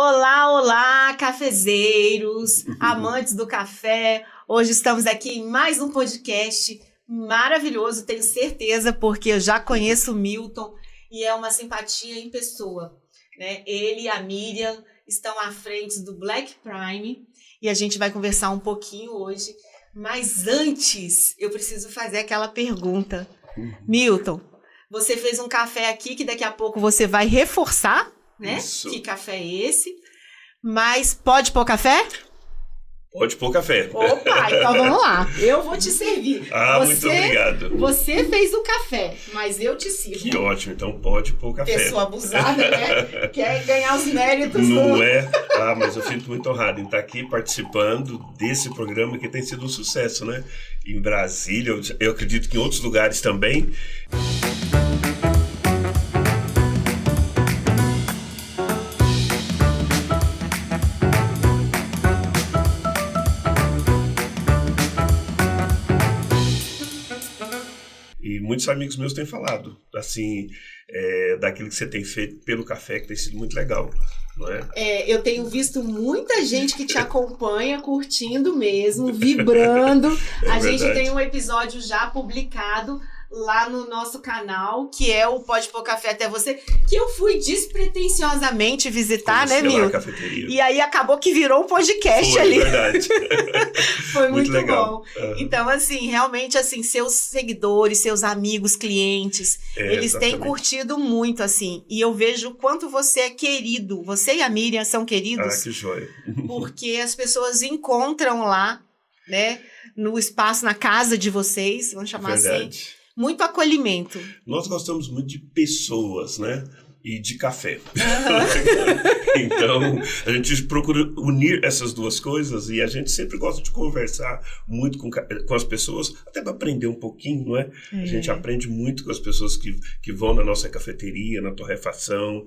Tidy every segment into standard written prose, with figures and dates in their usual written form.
Olá, olá, cafezeiros, amantes do café. Hoje estamos aqui em mais um podcast maravilhoso, tenho certeza, porque eu já conheço o Milton e é uma simpatia em pessoa, né? Ele e a Miriam estão à frente do Black Prime e a gente vai conversar um pouquinho hoje. Mas antes, eu preciso fazer aquela pergunta. Milton, você fez um café aqui que daqui a pouco você vai reforçar, né? Isso. Que café é esse? Mas pode pôr café? Pode pôr café. Opa, então vamos lá. Eu vou te servir. Muito obrigado. Você fez o café, mas eu te sirvo. Que ótimo, então pode pôr café. Pessoa abusada, né? Quer ganhar os méritos. Não é? Mas eu fico muito honrado em estar aqui participando desse programa que tem sido um sucesso, né? Em Brasília, eu acredito que em outros lugares também. E muitos amigos meus têm falado, assim, daquilo que você tem feito pelo café, que tem sido muito legal, não é? Eu tenho visto muita gente que te acompanha, curtindo mesmo, vibrando. A gente tem um episódio já publicado lá no nosso canal, que é o Pode Pôr Café Até Você, que eu fui despretensiosamente visitar, né, Milton? E aí acabou que virou um podcast ali. Verdade. Foi muito legal. Bom. Então, assim, realmente, assim, seus seguidores, seus amigos, clientes, eles têm curtido muito, assim. E eu vejo o quanto você é querido. Você e a Miriam são queridos. Que joia. Porque as pessoas encontram lá, né, no espaço, na casa de vocês, vamos chamar assim, muito acolhimento. Nós gostamos muito de pessoas, né? E de café. Então, a gente procura unir essas duas coisas e a gente sempre gosta de conversar muito com as pessoas, até para aprender um pouquinho, não é? A gente aprende muito com as pessoas que vão na nossa cafeteria, na torrefação,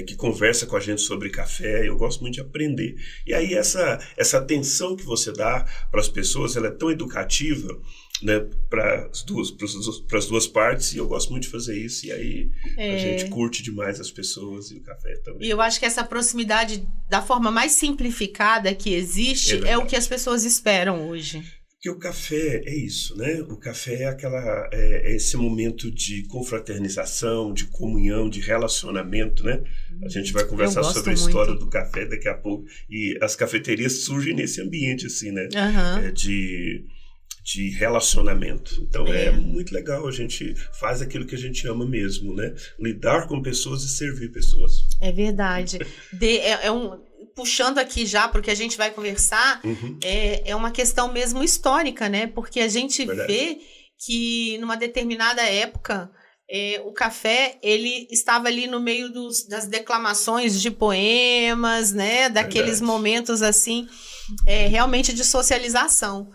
que conversa com a gente sobre café. Eu gosto muito de aprender. E aí, essa atenção que você dá para as pessoas, ela é tão educativa, né, para as duas partes, e eu gosto muito de fazer isso, e aí a gente curte demais as pessoas e o café também. E eu acho que essa proximidade, da forma mais simplificada que existe, é o que as pessoas esperam hoje. Porque o café é isso, né? O café é esse momento de confraternização, de comunhão, de relacionamento, né? A gente vai conversar sobre a história do café daqui a pouco, e as cafeterias surgem nesse ambiente, assim, né? De relacionamento. Então é muito legal, a gente faz aquilo que a gente ama mesmo, né? Lidar com pessoas e servir pessoas. É verdade. Puxando aqui já, porque a gente vai conversar, é uma questão mesmo histórica, né? Porque a gente vê que numa determinada época o café, ele estava ali no meio das declamações de poemas, né? Daqueles momentos assim, realmente de socialização.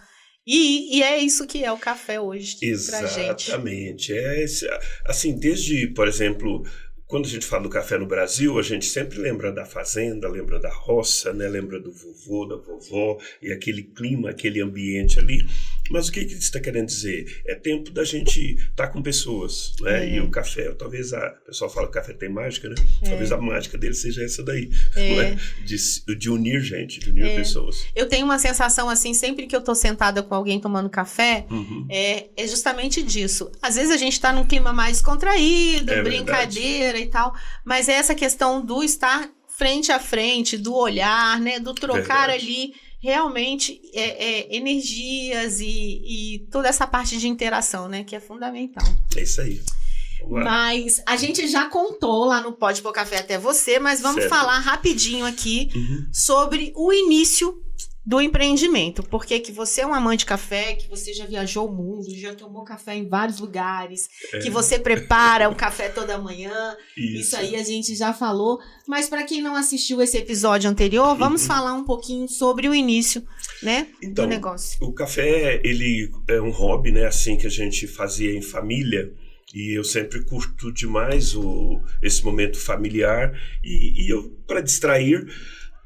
E é isso que é o café hoje pra gente. Exatamente. Assim, desde, por exemplo, quando a gente fala do café no Brasil, a gente sempre lembra da fazenda, lembra da roça, né? Lembra do vovô, da vovó, e aquele clima, aquele ambiente ali. Mas o que isso está querendo dizer? É tempo da gente estar com pessoas, né? E o café, talvez o pessoal fala que o café tem mágica, né? Talvez a mágica dele seja essa daí, né? De unir gente, de unir pessoas. Eu tenho uma sensação assim, sempre que eu tô sentada com alguém tomando café, é justamente disso. Às vezes a gente tá num clima mais contraído, brincadeira e tal, mas é essa questão do estar frente a frente, do olhar, né? Do trocar ali realmente energias e toda essa parte de interação, né? Que é fundamental. É isso aí. Mas a gente já contou lá no Pode Pôr Café Até Você, mas vamos falar rapidinho aqui sobre o início do empreendimento. Porque que você é um amante de café, que você já viajou o mundo, já tomou café em vários lugares, que você prepara um café toda manhã. Isso aí a gente já falou. Mas para quem não assistiu esse episódio anterior, vamos falar um pouquinho sobre o início, né, do negócio. O café, ele é um hobby, né, assim, que a gente fazia em família. E eu sempre curto demais esse momento familiar. E eu, para distrair,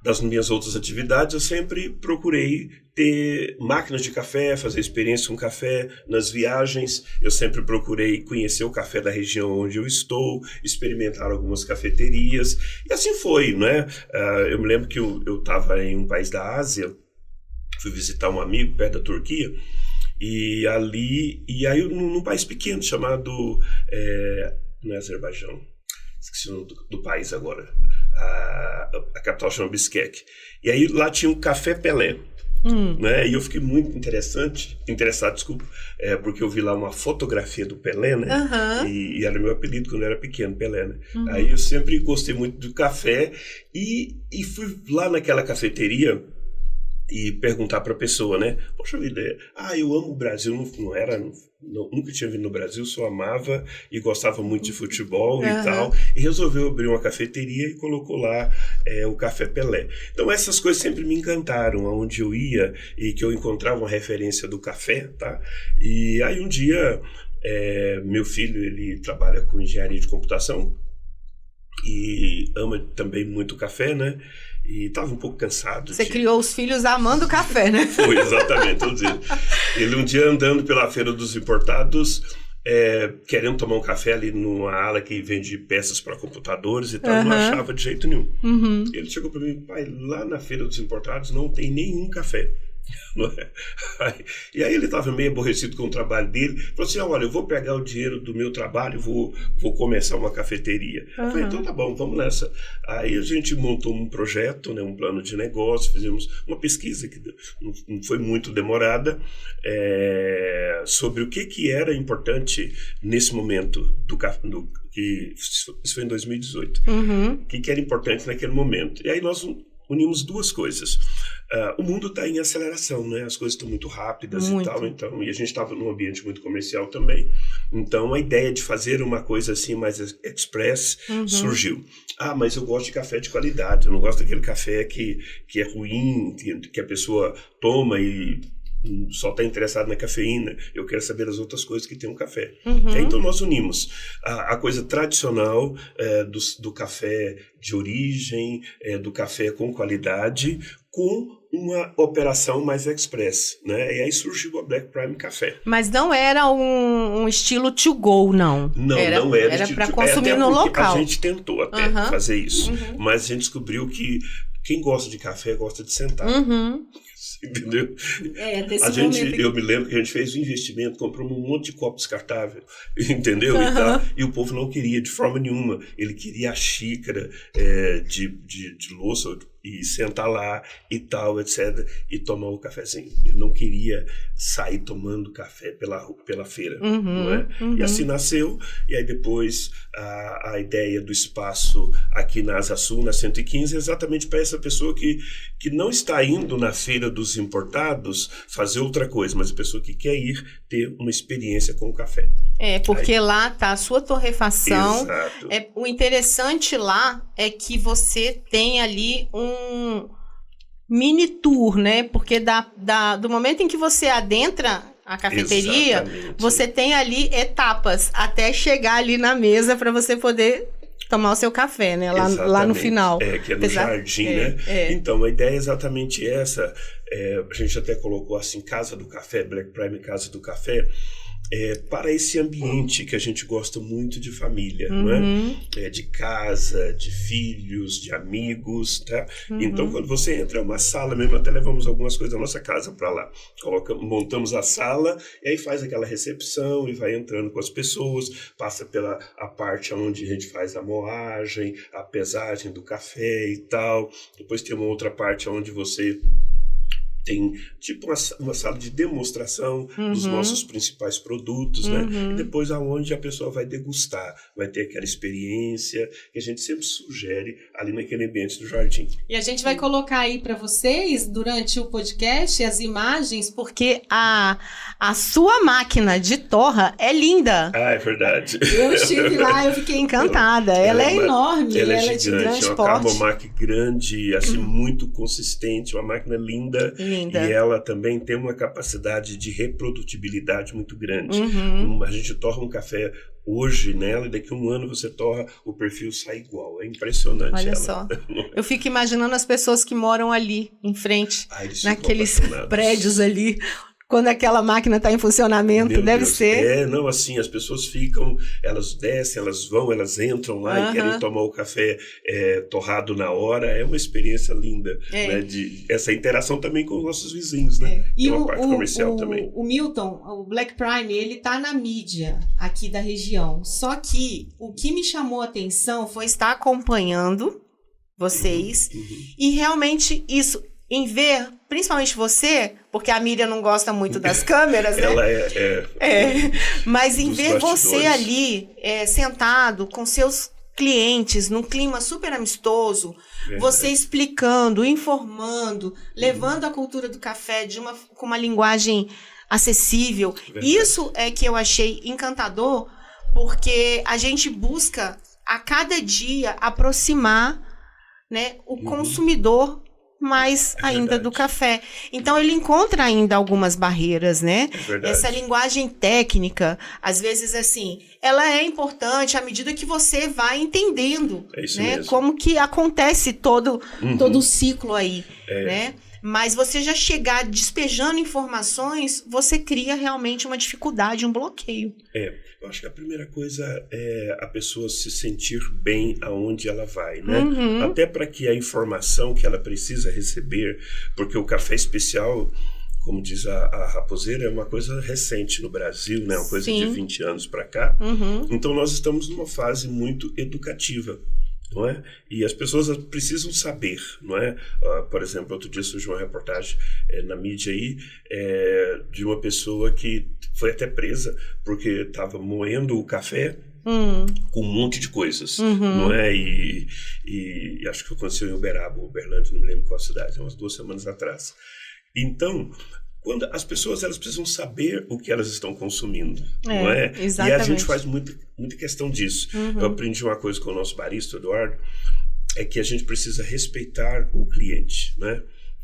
das minhas outras atividades, eu sempre procurei ter máquinas de café, fazer experiência com café. Nas viagens, eu sempre procurei conhecer o café da região onde eu estou, experimentar algumas cafeterias, e assim foi, né? Eu me lembro que eu estava em um país da Ásia, fui visitar um amigo perto da Turquia, e aí num país pequeno chamado, não é Azerbaijão, esqueci o nome do país agora, a capital chama Bishkek, e aí lá tinha um Café Pelé, né? E eu fiquei muito interessado, desculpa, porque eu vi lá uma fotografia do Pelé, né? E era meu apelido quando eu era pequeno, Pelé, né? Aí eu sempre gostei muito do café e fui lá naquela cafeteria e perguntar para a pessoa, né? Poxa vida, eu amo o Brasil, nunca tinha vindo no Brasil, só amava e gostava muito de futebol e tal, e resolveu abrir uma cafeteria e colocou lá o Café Pelé. Então essas coisas sempre me encantaram, aonde eu ia e que eu encontrava uma referência do café, tá? E aí um dia, meu filho, ele trabalha com engenharia de computação e ama também muito café, né? E estava um pouco cansado. Você criou os filhos amando café, né? Foi, exatamente. Ele um dia andando pela Feira dos Importados, querendo tomar um café ali numa ala que vende peças para computadores e tal, não achava de jeito nenhum. Ele chegou para mim, pai, lá na Feira dos Importados não tem nenhum café. E aí ele estava meio aborrecido com o trabalho dele, falou assim, olha, eu vou pegar o dinheiro do meu trabalho e vou começar uma cafeteria. Eu falei, então tá bom, vamos nessa. Aí a gente montou um projeto, né, um plano de negócio, fizemos uma pesquisa que não foi muito demorada, sobre o que era importante nesse momento isso foi em 2018, o que era importante naquele momento. E aí nós unimos duas coisas. O mundo está em aceleração, né? As coisas estão muito rápidas e tal, então, e a gente estava num ambiente muito comercial também. Então, a ideia de fazer uma coisa assim mais express surgiu. Mas eu gosto de café de qualidade, eu não gosto daquele café que é ruim, que a pessoa toma e só está interessado na cafeína. Eu quero saber as outras coisas que tem um café. Então nós unimos a coisa tradicional do café de origem, do café com qualidade, com uma operação mais express, né? E aí surgiu a Black Prime Café. Mas não era um estilo to go, não. Não era. Era para consumir no local. A gente tentou até fazer isso, mas a gente descobriu que quem gosta de café gosta de sentar. Entendeu? Eu me lembro que a gente fez um investimento, compramos um monte de copo descartável, entendeu? E o povo não queria de forma nenhuma. Ele queria a xícara de louça e sentar lá e tal, etc. E tomar o cafezinho. Ele não queria sair tomando café pela feira, não é? E assim nasceu. E aí depois a ideia do espaço aqui na Asa Sul, na 115, é exatamente para essa pessoa que não está indo na feira dos importados fazer outra coisa, mas a pessoa que quer ir ter uma experiência com o café. Porque lá tá a sua torrefação. Exato. O interessante lá é que você tem ali um mini tour, né? Porque do momento em que você adentra a cafeteria, você tem ali etapas até chegar ali na mesa para você poder tomar o seu café, né? Lá no final. Que é no jardim, né? Então, a ideia é exatamente essa. A gente até colocou assim, Casa do Café, Black Prime Casa do Café, para esse ambiente que a gente gosta muito de família, não é? De casa, de filhos, de amigos, tá? Então, quando você entra, é uma sala mesmo, até levamos algumas coisas da nossa casa para lá. Montamos a sala, e aí faz aquela recepção e vai entrando com as pessoas, passa pela a parte onde a gente faz a moagem, a pesagem do café e tal. Depois tem uma outra parte onde você tem tipo uma sala de demonstração dos nossos principais produtos, né? E depois aonde a pessoa vai degustar, vai ter aquela experiência que a gente sempre sugere ali naquele ambiente do jardim. E a gente vai colocar aí para vocês, durante o podcast, as imagens, porque a sua máquina de torra é linda. É verdade. Eu estive lá, eu fiquei encantada. Ela é enorme, ela é de grande porte. É uma Carbomac grande, assim, muito consistente, uma máquina linda. Linda. E ela também tem uma capacidade de reprodutibilidade muito grande. A gente torra um café hoje nela e daqui a um ano você torra, o perfil sai igual. É impressionante. Olha ela. só. Eu fico imaginando as pessoas que moram ali em frente, naqueles prédios ali. Quando aquela máquina está em funcionamento, Meu deve Deus. ser. Não, assim, as pessoas ficam, elas descem, elas vão, elas entram lá e querem tomar o café torrado na hora. É uma experiência linda, né? Essa interação também com os nossos vizinhos, né? E uma parte comercial também. O Milton, o Black Prime, ele tá na mídia aqui da região. Só que o que me chamou a atenção foi estar acompanhando vocês e realmente isso, em ver, principalmente você, porque a Miriam não gosta muito das câmeras, né? Ela mas em ver bastidores. você ali, sentado com seus clientes, num clima super amistoso, você explicando, informando, levando a cultura do café com uma linguagem acessível. Isso é que eu achei encantador, porque a gente busca a cada dia aproximar, né, o consumidor mais ainda do café. Então, ele encontra ainda algumas barreiras, né? Essa linguagem técnica, às vezes, assim, ela é importante à medida que você vai entendendo, né? Como que acontece todo o ciclo aí, né? Mas você já chegar despejando informações, você cria realmente uma dificuldade, um bloqueio. Eu acho que a primeira coisa é a pessoa se sentir bem aonde ela vai, né? Até para que a informação que ela precisa receber, porque o café especial, como diz a Raposeira, é uma coisa recente no Brasil, né? Uma coisa de 20 anos para cá. Então nós estamos numa fase muito educativa. Não é? E as pessoas precisam saber, não é? Por exemplo, outro dia surgiu uma reportagem na mídia aí de uma pessoa que foi até presa porque estava moendo o café com um monte de coisas, não é? E acho que aconteceu em Uberlândia, não me lembro qual cidade, umas 2 semanas atrás. Então, quando as pessoas elas precisam saber o que elas estão consumindo, não é? Exatamente. E a gente faz muita questão disso. Eu aprendi uma coisa com o nosso barista, Eduardo, é que a gente precisa respeitar o cliente, né?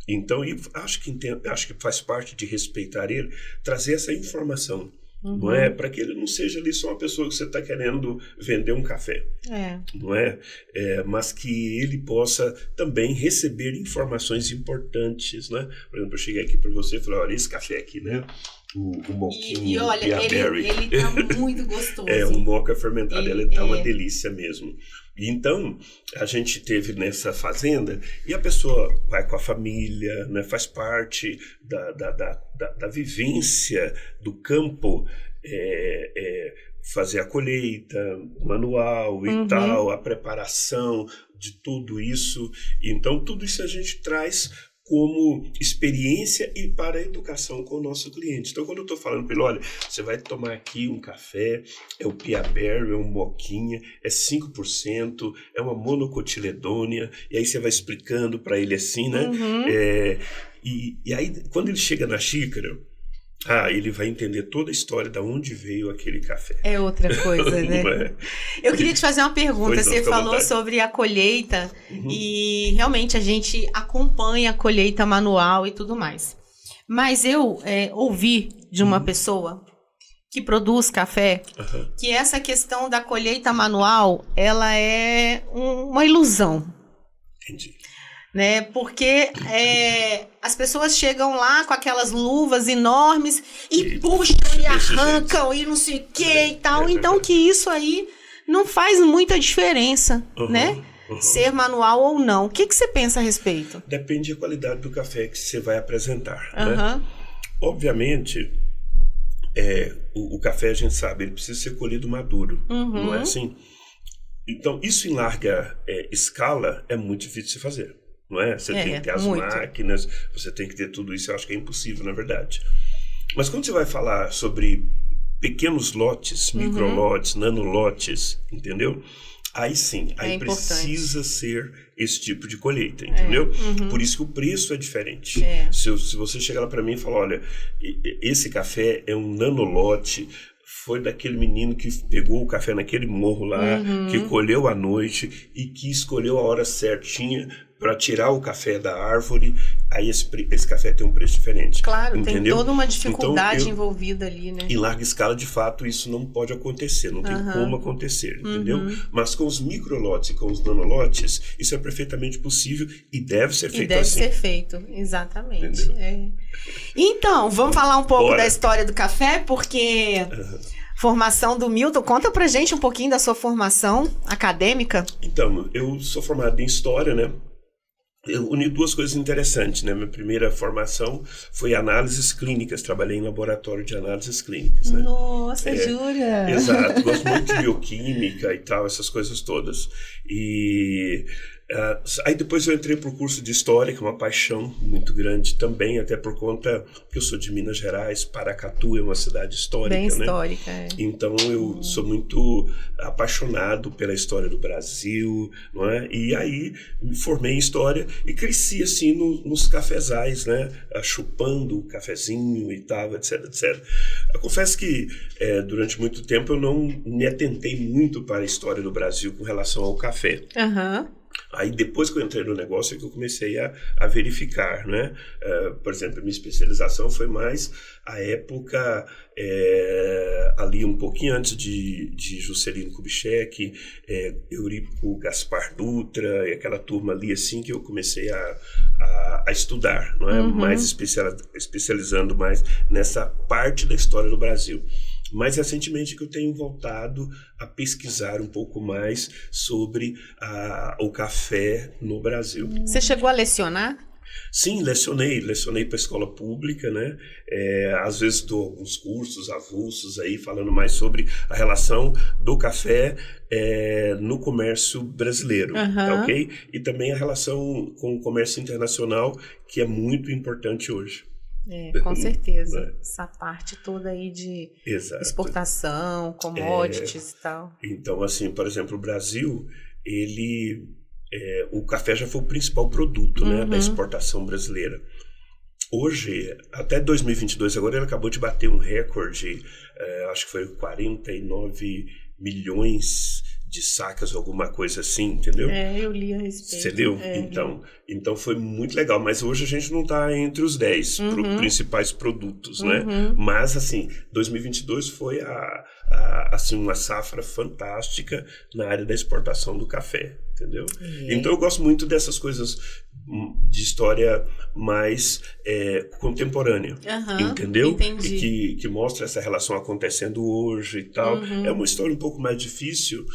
Então, acho que faz parte de respeitar ele, trazer essa informação, não é? Para que ele não seja ali só uma pessoa que você está querendo vender um café, não é? Mas que ele possa também receber informações importantes, né? Por exemplo, eu cheguei aqui para você e falei, olha, esse café aqui, né? O moquinho, e olha, ele tá muito gostoso. O moca fermentado, ele tá uma delícia mesmo. Então, a gente teve nessa fazenda e a pessoa vai com a família, né, faz parte da vivência do campo, fazer a colheita manual e tal, a preparação de tudo isso. Então, tudo isso a gente traz como experiência e para a educação com o nosso cliente. Então, quando eu estou falando para ele, olha, você vai tomar aqui um café, é o Pia Berry, é um moquinha, é 5%, é uma monocotiledônia, e aí você vai explicando para ele assim, né? E aí, quando ele chega na xícara, ele vai entender toda a história de onde veio aquele café. É outra coisa, né? Eu queria te fazer uma pergunta. Você falou sobre a colheita e realmente a gente acompanha a colheita manual e tudo mais. Mas eu ouvi de uma pessoa que produz café que essa questão da colheita manual, ela é uma ilusão. Entendi. Né? Porque as pessoas chegam lá com aquelas luvas enormes e puxam e arrancam e não sei o que e tal. Então que isso aí não faz muita diferença, né? Ser manual ou não. O que você pensa a respeito? Depende da qualidade do café que você vai apresentar. Né? Obviamente, o café, a gente sabe, ele precisa ser colhido maduro. Não é assim? Então, isso em larga escala é muito difícil de se fazer. Não é? Você tem que ter as máquinas, você tem que ter tudo isso. Eu acho que é impossível, na verdade. Mas quando você vai falar sobre pequenos lotes, microlotes, nanolotes, entendeu? Aí sim, aí precisa ser esse tipo de colheita, entendeu? Por isso que o preço é diferente. Se você chegar lá para mim e falar, olha, esse café é um nanolote, foi daquele menino que pegou o café naquele morro lá, que colheu à noite e que escolheu a hora certinha para tirar o café da árvore, aí esse café tem um preço diferente. Claro, entendeu? tem toda uma dificuldade então, envolvida ali, né? Em larga escala, de fato, isso não pode acontecer, não tem como acontecer, entendeu? Mas com os microlotes e com os nanolotes, isso é perfeitamente possível e deve ser feito assim. E deve ser feito, exatamente. Então, vamos falar um pouco da história do café, porque... Formação do Milton. Conta pra gente um pouquinho da sua formação acadêmica. Então, eu sou formado em História, né? Eu uni duas coisas interessantes, né? Minha primeira formação foi análises clínicas. Trabalhei em laboratório de análises clínicas, né? Nossa, jura? Exato. Gosto muito de bioquímica e tal, essas coisas todas. Aí depois eu entrei para o curso de História, que é uma paixão muito grande também, até por conta que eu sou de Minas Gerais, Paracatu é uma cidade histórica, bem histórica, né? Então eu sou muito apaixonado pela história do Brasil, não é? E aí me formei em História e cresci assim nos cafezais, né? Chupando o cafezinho e tal, etc, etc. Eu confesso que durante muito tempo eu não me atentei muito para a história do Brasil com relação ao café. Aí depois que eu entrei no negócio é que eu comecei a verificar, né? Por exemplo, a minha especialização foi mais a época ali um pouquinho antes de Juscelino Kubitschek, Eurico Gaspar Dutra e aquela turma ali assim que eu comecei a estudar, não é? Mais especializando mais nessa parte da história do Brasil. Mais recentemente que eu tenho voltado a pesquisar um pouco mais sobre o café no Brasil. Você chegou a lecionar? Sim, lecionei para a escola pública, né? Às vezes dou alguns cursos avulsos aí falando mais sobre a relação do café no comércio brasileiro, tá, ok? E também a relação com o comércio internacional, que é muito importante hoje. Com certeza. Essa parte toda aí de exportação, commodities e tal. Então, assim, por exemplo, o Brasil, o café já foi o principal produto, né, da exportação brasileira. Hoje, até 2022, agora ele acabou de bater um recorde, acho que foi 49 milhões de sacas, alguma coisa assim, entendeu? Eu li a respeito. Você leu? Então foi muito legal, mas hoje a gente não está entre os 10 principais produtos, né? Mas, assim, 2022 foi assim, uma safra fantástica na área da exportação do café, entendeu? Então eu gosto muito dessas coisas de história mais contemporânea, entendeu? Entendi. E que mostra essa relação acontecendo hoje e tal. É uma história um pouco mais difícil,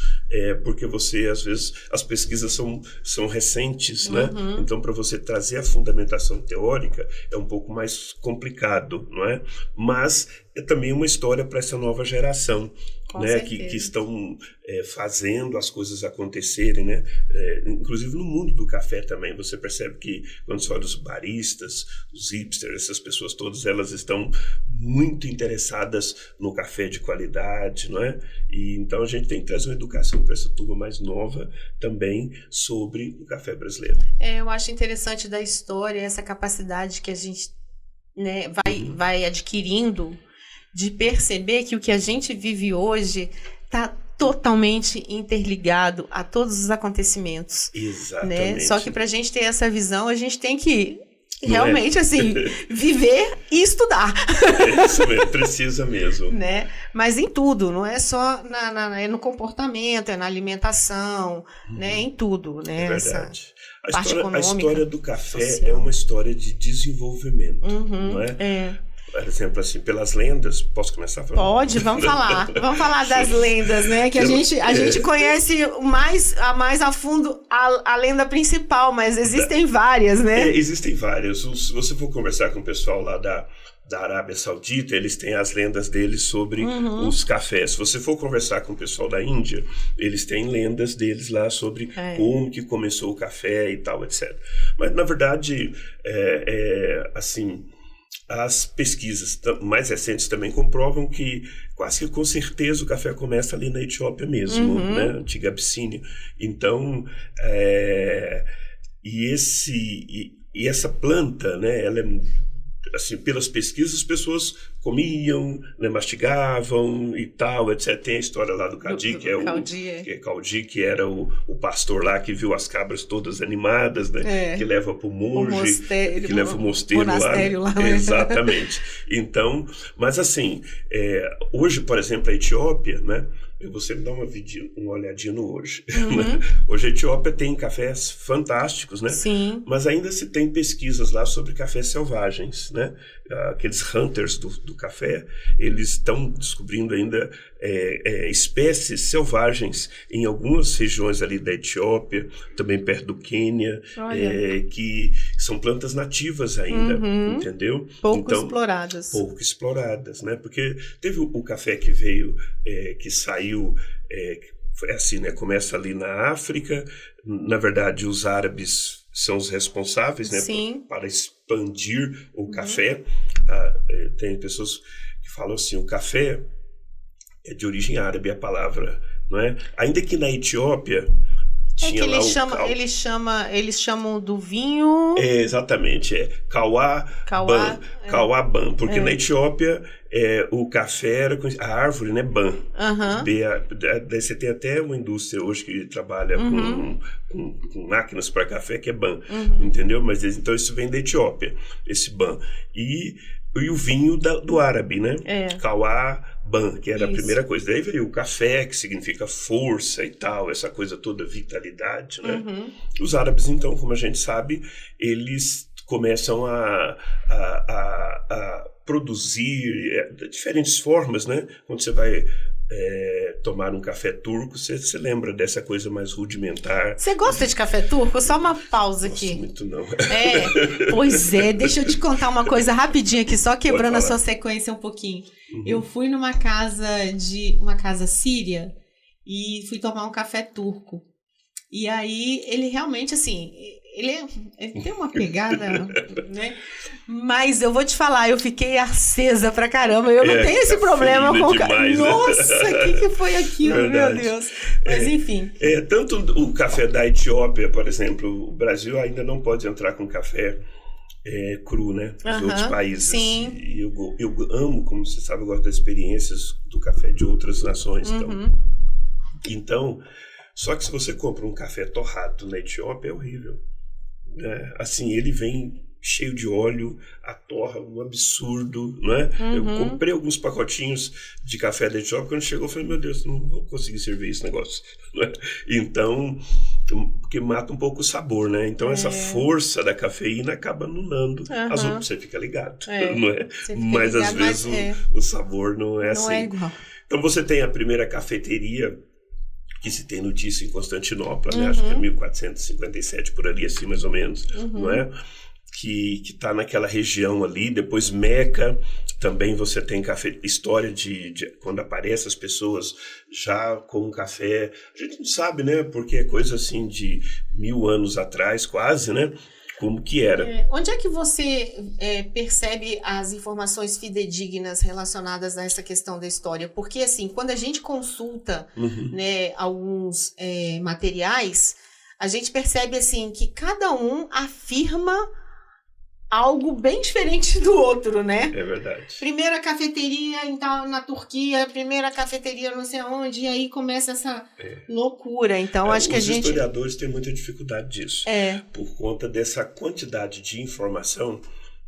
porque às vezes, as pesquisas são recentes, né? Então, para você trazer a fundamentação teórica, é um pouco mais complicado, não é? Mas é também uma história para essa nova geração, né? Que estão fazendo as coisas acontecerem, né? Inclusive no mundo do café também, você percebe que quando você olha os baristas, os hipsters, essas pessoas todas, elas estão muito interessadas no café de qualidade, não é? E então a gente tem que trazer uma educação para essa turma mais nova também sobre o café brasileiro. Eu acho interessante da história essa capacidade que a gente, né, vai adquirindo de perceber que o que a gente vive hoje está totalmente interligado a todos os acontecimentos. Exatamente. Né? Só que para a gente ter essa visão, a gente tem que realmente, assim, viver e estudar. Isso mesmo, precisa mesmo. Né? Mas em tudo, não é só no comportamento, é na alimentação, né? Em tudo. Né? É verdade. A história do café social. É uma história de desenvolvimento, não é? Por exemplo, assim, pelas lendas, posso começar falando? Pode, vamos falar. Vamos falar das lendas, né? Que a gente conhece mais a fundo a lenda principal, mas existem várias, né? Existem várias. Se você for conversar com o pessoal lá da Arábia Saudita, eles têm as lendas deles sobre os cafés. Se você for conversar com o pessoal da Índia, eles têm lendas deles lá sobre como que começou o café e tal, etc. Mas, na verdade, assim... As pesquisas mais recentes também comprovam que quase que com certeza o café começa ali na Etiópia mesmo, né? Antiga Abissínia. Então, e essa planta, né? Ela assim, pelas pesquisas, as pessoas comiam, né, mastigavam e tal, etc. Tem a história lá do Cadi, Cadi, que era o pastor lá que viu as cabras todas animadas, né, que leva para o monge, que leva o mosteiro lá. Exatamente. Então, mas assim, hoje, por exemplo, a Etiópia, né, eu vou sempre dar uma olhadinha no hoje. Hoje a Etiópia tem cafés fantásticos, né? Sim. Mas ainda se tem pesquisas lá sobre cafés selvagens, né? Aqueles hunters do café, eles estão descobrindo ainda espécies selvagens em algumas regiões ali da Etiópia, também perto do Quênia, que são plantas nativas ainda, entendeu? Pouco exploradas, né? Porque teve o café que veio, que saiu, é assim, né? Começa ali na África, na verdade os árabes são os responsáveis, né, para expandir o café. Tem pessoas que falam assim, o café é de origem árabe, a palavra, não é? Ainda que na Etiópia tinha lá eles chamam do vinho... exatamente, Kauaban, porque na Etiópia o café era a árvore, né, ban. Daí você tem até uma indústria hoje que trabalha com máquinas para café, que é ban, entendeu? Mas então isso vem da Etiópia, esse ban. E o vinho do árabe, né? Kauaban, que era a primeira coisa. Daí veio o café, que significa força e tal, essa coisa toda, vitalidade, né? Os árabes, então, como a gente sabe, eles começam a produzir de diferentes formas, né? Quando você vai tomar um café turco, você lembra dessa coisa mais rudimentar. Você gosta de café turco? Só uma pausa aqui. Não gosto muito, não. Pois é, deixa eu te contar uma coisa rapidinho aqui, só quebrando a sua sequência um pouquinho. Eu fui numa casa síria e fui tomar um café turco. E aí, ele realmente, assim, ele tem uma pegada, né? Mas eu vou te falar, eu fiquei acesa pra caramba. Eu não tenho esse problema com o café. Nossa, o que foi aquilo, verdade. Meu Deus. Mas enfim. Tanto o café da Etiópia, por exemplo, o Brasil ainda não pode entrar com café cru, né? Dos outros países. Sim. E eu amo, como você sabe, eu gosto das experiências do café de outras nações. Então, só que se você compra um café torrado na Etiópia, é horrível. Assim, ele vem cheio de óleo, a torra, um absurdo, não é? Eu comprei alguns pacotinhos de café da Etiópia, quando chegou eu falei, meu Deus, não vou conseguir servir esse negócio. Então, porque mata um pouco o sabor, né? Então essa força da cafeína acaba anulando as outras, você fica ligado, não é? Mas às vezes o sabor não é assim. Não é igual. Então você tem a primeira cafeteria que se tem notícia em Constantinopla, né? Acho que é 1457, por ali assim, mais ou menos, não é? Que está naquela região ali. Depois Meca, também você tem café, história de quando aparecem as pessoas já com café. A gente não sabe, né? Porque é coisa assim de 1000 anos atrás, quase, né? Como que era. Onde é que você percebe as informações fidedignas relacionadas a essa questão da história? Porque, assim, quando a gente consulta né, alguns materiais, a gente percebe, assim, que cada um afirma algo bem diferente do outro, né? É verdade. Primeira cafeteria na Turquia, primeira cafeteria não sei aonde, e aí começa essa loucura. Então, acho que a gente... Os historiadores têm muita dificuldade disso. Por conta dessa quantidade de informação,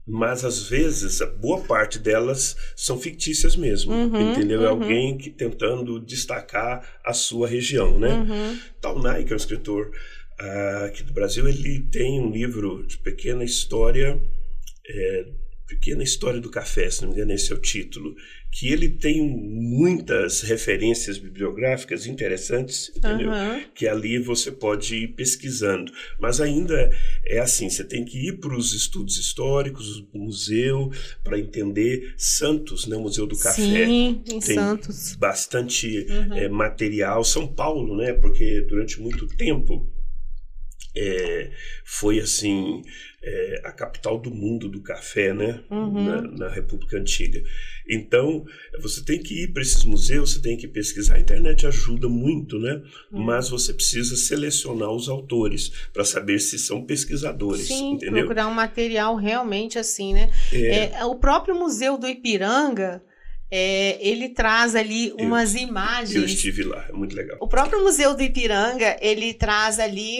mas às vezes, a boa parte delas são fictícias mesmo, entendeu? É alguém tentando destacar a sua região, né? Taunay, que é um escritor aqui do Brasil, ele tem um livro de pequena história do café, se não me engano esse é o título, que ele tem muitas referências bibliográficas interessantes, entendeu? Que ali você pode ir pesquisando, mas ainda é assim, você tem que ir para os estudos históricos, o museu, para entender Santos, né? O Museu do Café. Sim, em tem Santos. Bastante material. São Paulo, né? Porque durante muito tempo foi assim, a capital do mundo do café, né? Na República Antiga. Então, você tem que ir para esses museus, você tem que pesquisar. A internet ajuda muito, né? Mas você precisa selecionar os autores para saber se são pesquisadores. Sim, entendeu? procurar um material realmente assim, né? O próprio Museu do Ipiranga, ele traz ali umas imagens. Eu estive lá, é muito legal. O próprio Museu do Ipiranga, ele traz ali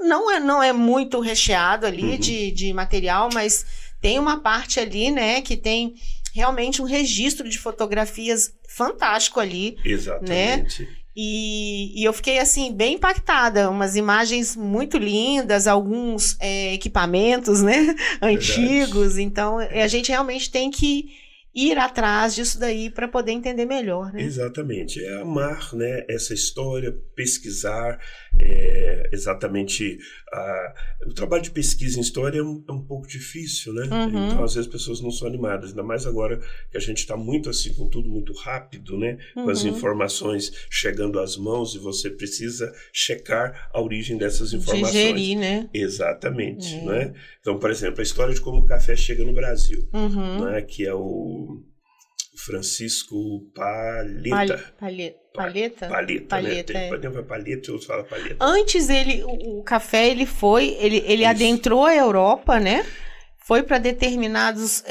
não é muito recheado ali de material, mas tem uma parte ali, né, que tem realmente um registro de fotografias fantástico ali. Exatamente. Né? E eu fiquei assim bem impactada, umas imagens muito lindas, alguns equipamentos, né, antigos. Então a gente realmente tem que ir atrás disso daí para poder entender melhor, né? Exatamente, é amar, né, essa história, pesquisar, exatamente. O trabalho de pesquisa em história é um pouco difícil, né? Então às vezes as pessoas não são animadas, ainda mais agora que a gente está muito assim, com tudo muito rápido, né? Com as informações chegando às mãos e você precisa checar a origem dessas informações. Digerir, né? Exatamente, né? Então, por exemplo, a história de como o café chega no Brasil, né? Que é o Francisco Palheta. Palheta? Palheta, né? Palheta, outros falam Palheta. Antes o café ele adentrou a Europa, né? Foi para determinadas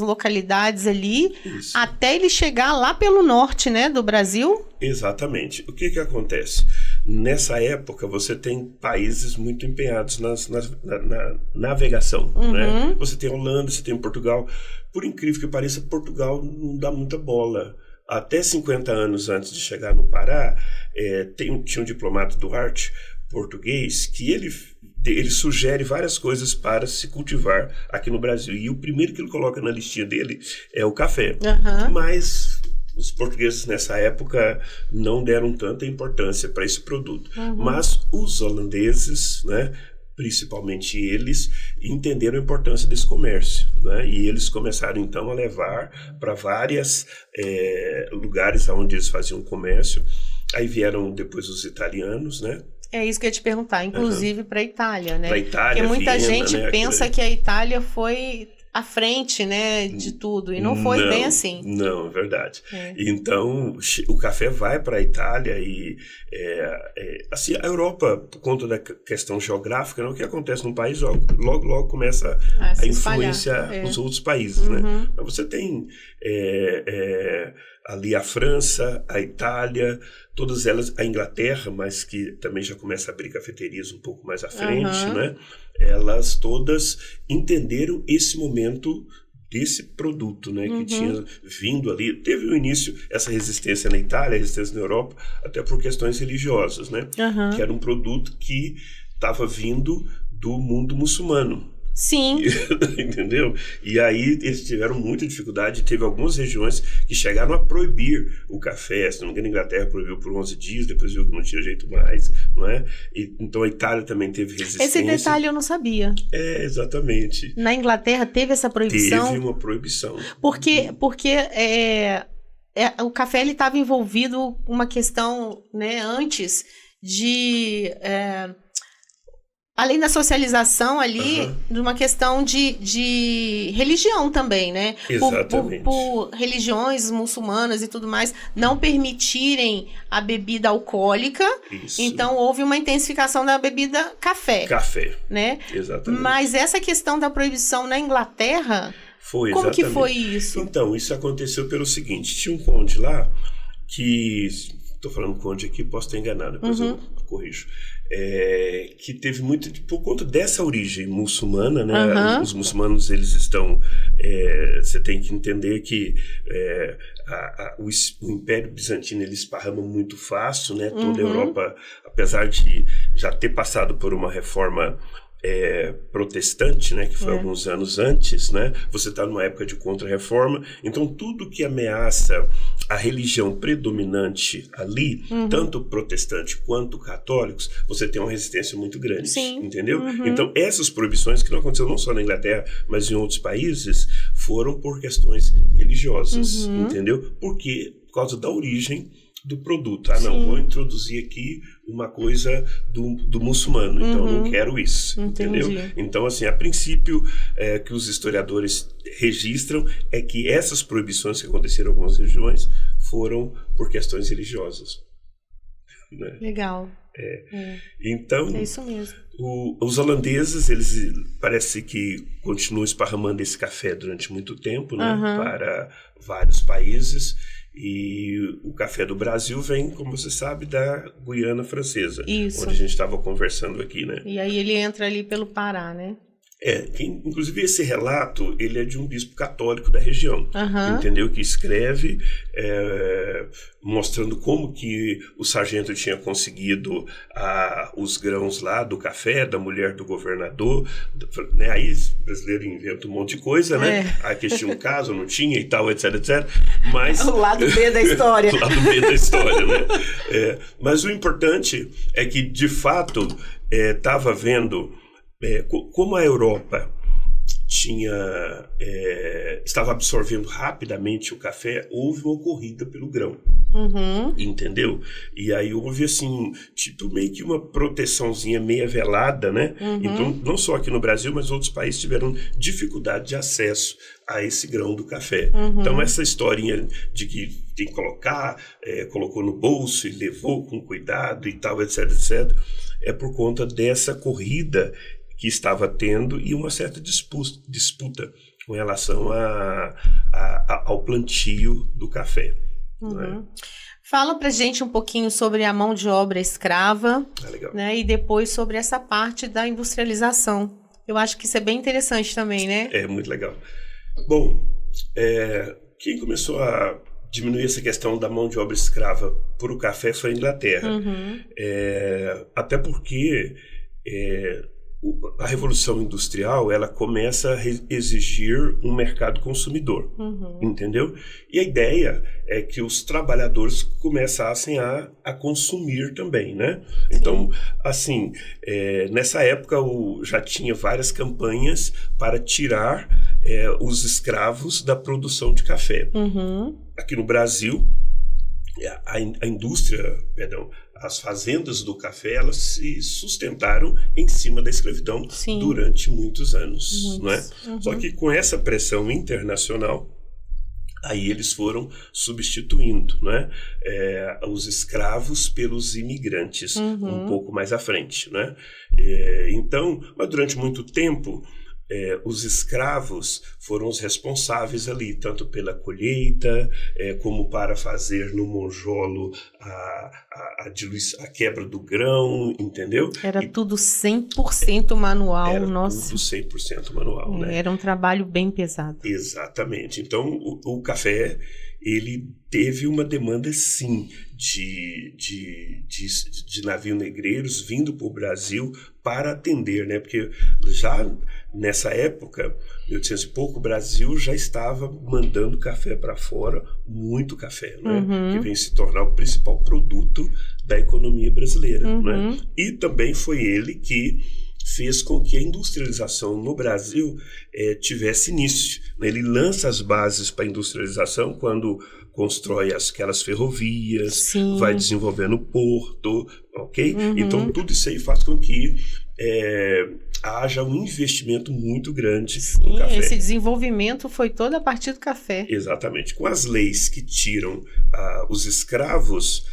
localidades ali, até ele chegar lá pelo norte, né, do Brasil. Exatamente. O que acontece? Nessa época, você tem países muito empenhados na navegação. Né? Você tem a Holanda, você tem Portugal. Por incrível que pareça, Portugal não dá muita bola. Até 50 anos antes de chegar no Pará, tinha um diplomata Duarte português que ele sugere várias coisas para se cultivar aqui no Brasil. E o primeiro que ele coloca na listinha dele é o café. Mas os portugueses nessa época não deram tanta importância para esse produto. Mas os holandeses, né, principalmente eles, entenderam a importância desse comércio, né? E eles começaram então a levar para vários lugares onde eles faziam comércio. Aí vieram depois os italianos, né? É isso que eu ia te perguntar, inclusive para a Itália, né? Para a Itália, porque muita Viena, gente né? pensa que a Itália foi à frente, né, de tudo, e não foi bem assim. Não, é verdade. Então, o café vai para a Itália e assim, a Europa, por conta da questão geográfica, né, o que acontece num país, logo começa a influenciar os outros países, né? Mas você tem ali a França, a Itália, todas elas, a Inglaterra, mas que também já começa a abrir cafeterias um pouco mais à frente, né? Elas todas entenderam esse momento desse produto, né, que tinha vindo ali. Teve no início essa resistência na Itália, resistência na Europa, até por questões religiosas, né? Que era um produto que estava vindo do mundo muçulmano. Sim. Entendeu? E aí eles tiveram muita dificuldade. Teve algumas regiões que chegaram a proibir o café. Se não me engano, a Inglaterra proibiu por 11 dias, depois viu que não tinha jeito mais, não é? Então a Itália também teve resistência. Esse detalhe eu não sabia. Exatamente. Na Inglaterra teve essa proibição? Teve uma proibição. Porque o café estava envolvido com uma questão, né, antes de... além da socialização ali, de uma questão de religião também, né? Exatamente. Por religiões muçulmanas e tudo mais não permitirem a bebida alcoólica. Isso. Então houve uma intensificação da bebida café. Café. Né? Exatamente. Mas essa questão da proibição na Inglaterra, foi, como exatamente. que foi isso? Então, isso aconteceu pelo seguinte, tinha um conde lá que... Estou falando conde aqui, posso estar enganado, depois eu corrijo. Que teve muito, por conta dessa origem muçulmana, né? Os muçulmanos, eles estão... você tem que entender que o Império Bizantino, ele esparrama muito fácil, né? Toda a Europa, apesar de já ter passado por uma reforma protestante, né, que foi alguns anos antes, né, você está numa época de contra-reforma, então tudo que ameaça a religião predominante ali, tanto protestante quanto católicos, você tem uma resistência muito grande. Sim. Entendeu? Então essas proibições, que não aconteceu não só na Inglaterra, mas em outros países, foram por questões religiosas, entendeu? Por causa da origem do produto. Não, vou introduzir aqui uma coisa do muçulmano, então eu não quero isso, entendeu? Então, assim, a princípio, que os historiadores registram é que essas proibições que aconteceram em algumas regiões foram por questões religiosas. Né? Legal. Então, é isso mesmo. Os holandeses, eles parece que continuam esparramando esse café durante muito tempo, né, para vários países. E o café do Brasil vem, como você sabe, da Guiana Francesa, onde a gente estava conversando aqui, né? E aí ele entra ali pelo Pará, né? Inclusive esse relato, ele é de um bispo católico da região, entendeu? Que escreve mostrando como que o sargento tinha conseguido os grãos lá do café, da mulher do governador, né? Aí o brasileiro inventa um monte de coisa, né? Aqui tinha um caso, não tinha e tal, etc, etc. Mas... o lado B da história. O lado B da história, né? Mas o importante é que, de fato, estava vendo... como a Europa estava absorvendo rapidamente o café, houve uma corrida pelo grão, entendeu? E aí houve assim, tipo meio que uma proteçãozinha meia velada, né? Então, não só aqui no Brasil, mas outros países tiveram dificuldade de acesso a esse grão do café. Então, essa historinha de que tem que colocar, colocou no bolso e levou com cuidado e tal, etc, etc, é por conta dessa corrida que estava tendo e uma certa disputa com relação ao plantio do café. Né? Fala pra gente um pouquinho sobre a mão de obra escrava, legal. Né? E depois sobre essa parte da industrialização. Eu acho que isso é bem interessante também, né? É muito legal. Bom, quem começou a diminuir essa questão da mão de obra escrava por o café foi a Inglaterra. Até porque... a Revolução Industrial, ela começa a exigir um mercado consumidor, entendeu? E a ideia é que os trabalhadores começassem a consumir também, né? Sim. Então, assim, nessa época já tinha várias campanhas para tirar os escravos da produção de café. Aqui no Brasil, a indústria, as fazendas do café, elas se sustentaram em cima da escravidão durante muitos anos, não é? Só que com essa pressão internacional, aí eles foram substituindo, né, os escravos pelos imigrantes um pouco mais à frente, né? Então, mas durante muito tempo, os escravos foram os responsáveis ali, tanto pela colheita, como para fazer no monjolo a quebra do grão, entendeu? Era tudo 100% manual. Era nossa. Tudo 100% manual, né? Era um trabalho bem pesado. Exatamente. Então, o café, ele teve uma demanda, sim, de navio negreiros vindo para o Brasil para atender, né? Porque já nessa época, 1800 e pouco, o Brasil já estava mandando café para fora, muito café, né? Que vem se tornar o principal produto da economia brasileira, né? E também foi ele que fez com que a industrialização no Brasil tivesse início, né? Ele lança as bases para a industrialização quando constrói aquelas ferrovias, vai desenvolvendo o porto, ok? Então, tudo isso aí faz com que haja um investimento muito grande no café. Esse desenvolvimento foi toda a partir do café. Exatamente. Com as leis que tiram os escravos,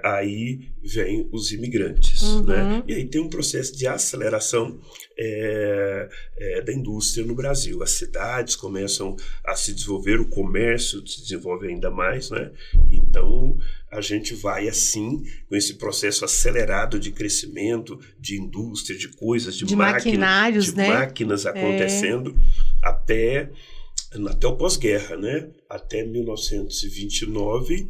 aí vem os imigrantes, né? E aí tem um processo de aceleração da indústria no Brasil. As cidades começam a se desenvolver, o comércio se desenvolve ainda mais, né? Então a gente vai assim, com esse processo acelerado de crescimento, de indústria, de coisas, de maquinários, de né? máquinas acontecendo até o pós-guerra, né? Até 1929,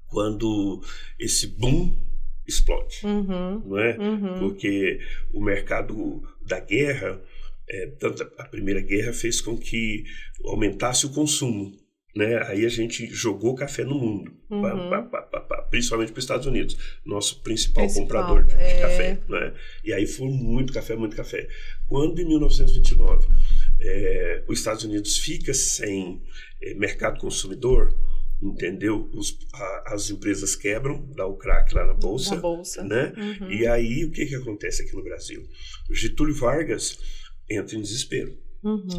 quando esse boom explode, não é? Porque o mercado da guerra, tanto a Primeira Guerra fez com que aumentasse o consumo, né? Aí a gente jogou café no mundo, principalmente para os Estados Unidos, nosso principal comprador de café, né? E aí foi muito café, muito café. Quando em 1929 os Estados Unidos fica sem mercado consumidor, entendeu? As empresas quebram, dá o crack lá na bolsa, né? E aí o que acontece aqui no Brasil? O Getúlio Vargas entra em desespero,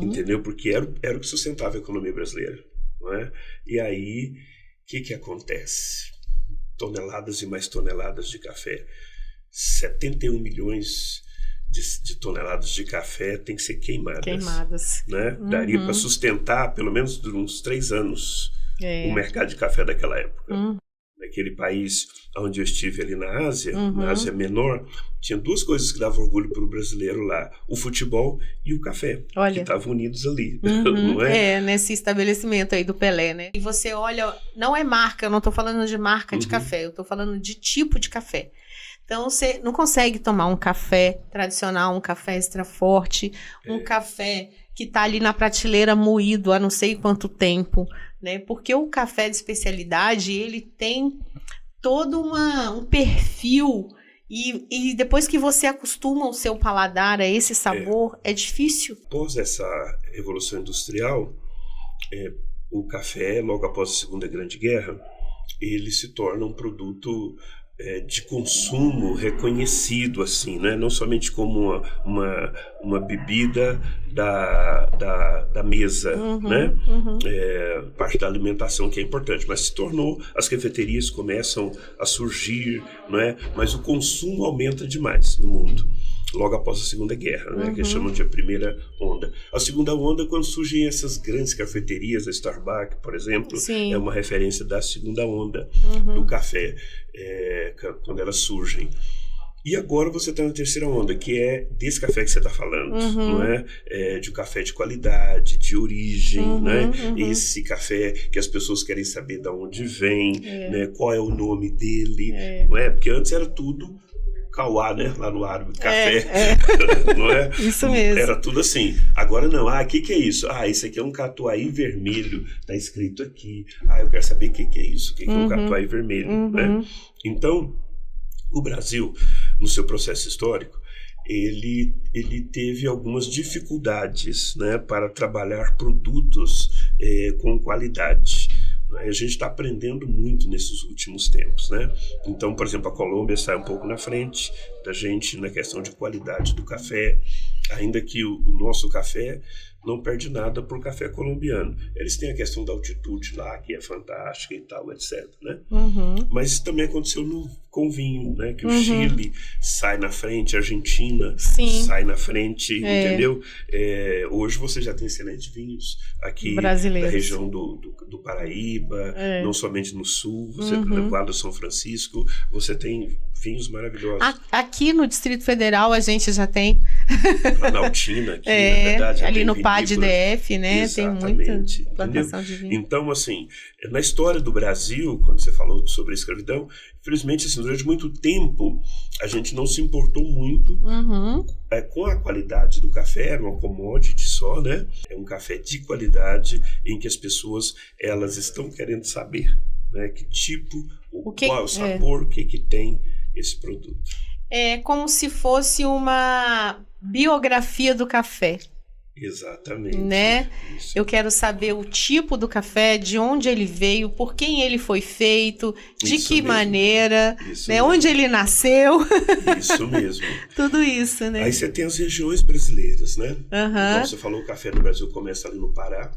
entendeu? Porque era o que sustentava a economia brasileira, não é? E aí o que acontece? Toneladas e mais toneladas de café, 71 milhões de toneladas de café tem que ser queimadas, né? Daria para sustentar pelo menos por uns 3 anos o mercado de café daquela época. Naquele país onde eu estive ali na Ásia, na Ásia Menor, tinha 2 coisas que davam orgulho para o brasileiro lá: o futebol e o café, que estavam unidos ali, não é? Nesse estabelecimento aí do Pelé, né? E você olha, não é marca, eu não estou falando de marca de café, eu estou falando de tipo de café. Então, você não consegue tomar um café tradicional, um café extra forte, um café que está ali na prateleira moído há não sei quanto tempo, né? Porque o café de especialidade, ele tem todo um perfil e depois que você acostuma o seu paladar a esse sabor, é difícil. Após essa revolução industrial, o café, logo após a Segunda Grande Guerra, ele se torna um produto de consumo reconhecido, assim, né? Não somente como uma bebida da mesa, né? Parte da alimentação que é importante, mas se tornou, as cafeterias começam a surgir, né? Mas o consumo aumenta demais no mundo, logo após a Segunda Guerra, né? Que eles chamam de a primeira onda. A segunda onda, quando surgem essas grandes cafeterias, a Starbucks, por exemplo, é uma referência da segunda onda do café, quando elas surgem. E agora você está na terceira onda, que é desse café que você está falando, não é? De um café de qualidade, de origem, né? Esse café que as pessoas querem saber de onde vem, né? Qual é o nome dele, não é? Porque antes era tudo Cauá, né? Lá no árabe, café, não é? Isso mesmo. Era tudo assim. Agora não, o que é isso? Isso aqui é um catuai vermelho, tá escrito aqui. Eu quero saber o que é isso, o que é um catuai vermelho, né? Então, o Brasil, no seu processo histórico, ele teve algumas dificuldades, né, para trabalhar produtos com qualidade. A gente está aprendendo muito nesses últimos tempos, né? Então, por exemplo, a Colômbia sai um pouco na frente da gente na questão de qualidade do café, ainda que o nosso café não perde nada por café colombiano. Eles têm a questão da altitude lá, que é fantástica e tal, etc, né? Mas isso também aconteceu com o vinho, né? Que o Chile sai na frente, a Argentina sai na frente, entendeu? Hoje você já tem excelentes vinhos aqui da região do Paraíba, não somente no sul, você lá do São Francisco, você tem vinhos maravilhosos. Aqui no Distrito Federal a gente já tem Planaltina, aqui, na verdade, ali no PAD DF, né? Exatamente, tem muita plantação de vinho. Então, assim, na história do Brasil, quando você falou sobre a escravidão, infelizmente, assim, durante muito tempo, a gente não se importou muito com a qualidade do café, era uma commodity só, né? É um café de qualidade em que as pessoas, elas estão querendo saber, né? Que tipo, qual é o sabor, o que tem esse produto. É como se fosse uma biografia do café. Exatamente. Né? Eu quero saber o tipo do café, de onde ele veio, por quem ele foi feito, de que maneira, né? Onde ele nasceu. Isso mesmo. Tudo isso, né? Aí você tem as regiões brasileiras, né? Como você falou, o café no Brasil começa ali no Pará.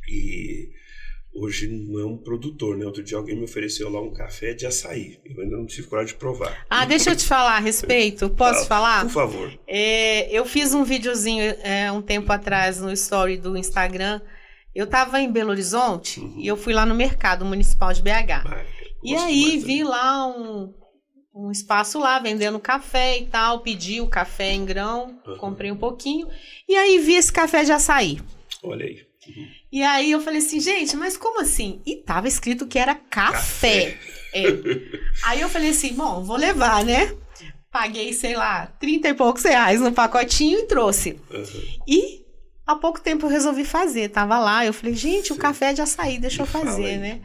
E hoje não é um produtor, né? Outro dia alguém me ofereceu lá um café de açaí. Eu ainda não tive coragem de provar. Deixa eu te falar a respeito. Posso falar? Por favor. Eu fiz um videozinho um tempo atrás no story do Instagram. Eu estava em Belo Horizonte e eu fui lá no mercado municipal de BH. E aí vi lá um espaço lá vendendo café e tal. Pedi o café em grão, comprei um pouquinho. E aí vi esse café de açaí. Olha aí. E aí eu falei assim, gente, mas como assim? E tava escrito que era café. Aí eu falei assim, bom, vou levar, né? Paguei, sei lá, 30 e poucos reais no pacotinho e trouxe. E há pouco tempo eu resolvi fazer. Tava lá, eu falei, gente, o café é de açaí, deixa eu fazer, né?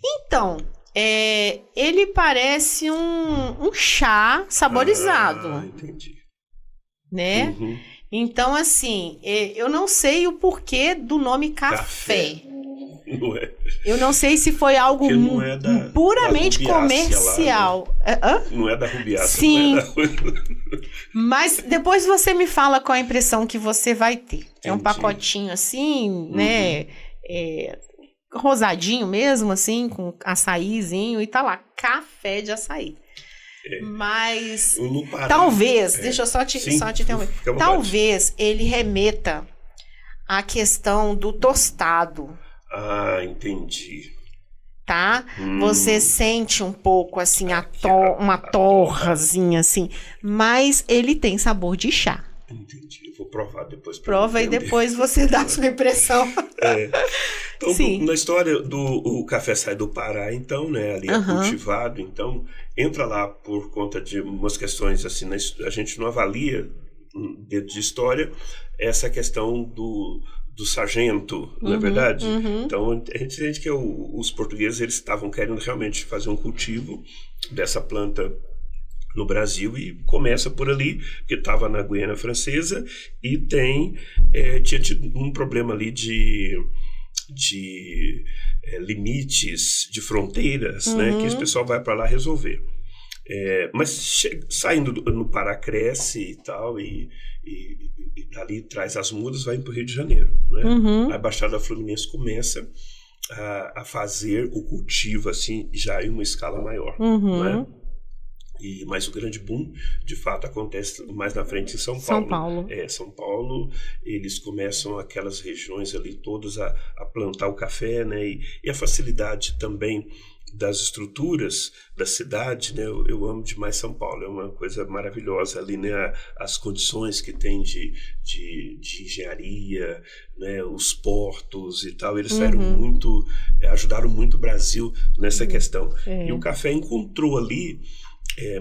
Então, ele parece um chá saborizado. Entendi. Né? Então, assim, eu não sei o porquê do nome café. Não é. Eu não sei se foi algo Não é puramente da comercial. Lá, né? Não é da Rubiácea. Sim. Não é da... Mas depois você me fala qual a impressão que você vai ter. É um Entendi. pacotinho assim, né? Rosadinho mesmo, assim, com açaizinho. E tá lá, café de açaí. Mas talvez, deixa eu só te interromper. Talvez ele remeta à questão do tostado. Ah, entendi. Tá? Você sente um pouco assim, uma torrazinha assim, mas ele tem sabor de chá. Entendi. Eu vou provar depois. Prova e depois você dá a sua impressão. Então, na história o café sai do Pará, então, né? Ali é cultivado, então entra lá por conta de umas questões assim, a gente não avalia dentro de história essa questão do sargento, não é verdade? Então, a gente sente que os portugueses eles estavam querendo realmente fazer um cultivo dessa planta no Brasil e começa por ali, porque estava na Guiana Francesa e tinha tido um problema ali de limites, de fronteiras, né, que esse pessoal vai para lá resolver. Mas saindo no Pará cresce e tal, e dali traz as mudas, vai para o Rio de Janeiro. Né? A Baixada Fluminense começa a fazer o cultivo assim, já em uma escala maior. Né? Mas o grande boom, de fato, acontece mais na frente em São Paulo. São Paulo, eles começam aquelas regiões ali todas a plantar o café, né? E a facilidade também das estruturas da cidade, né? Eu amo demais São Paulo, é uma coisa maravilhosa ali, né? As condições que tem de engenharia, né? Os portos e tal, eles ajudaram muito o Brasil nessa questão. E o café encontrou ali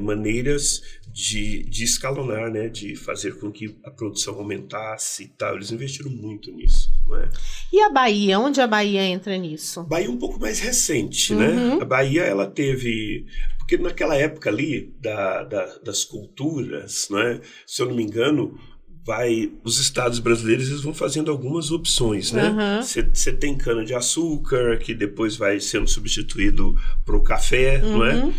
maneiras de escalonar, né? De fazer com que a produção aumentasse e tal. Eles investiram muito nisso, né? E a Bahia? Onde a Bahia entra nisso? Bahia é um pouco mais recente, né? A Bahia, ela teve... Porque naquela época ali das culturas, né? Se eu não me engano, os estados brasileiros eles vão fazendo algumas opções, né? Você tem cana-de-açúcar, que depois vai sendo substituído para o café, não é?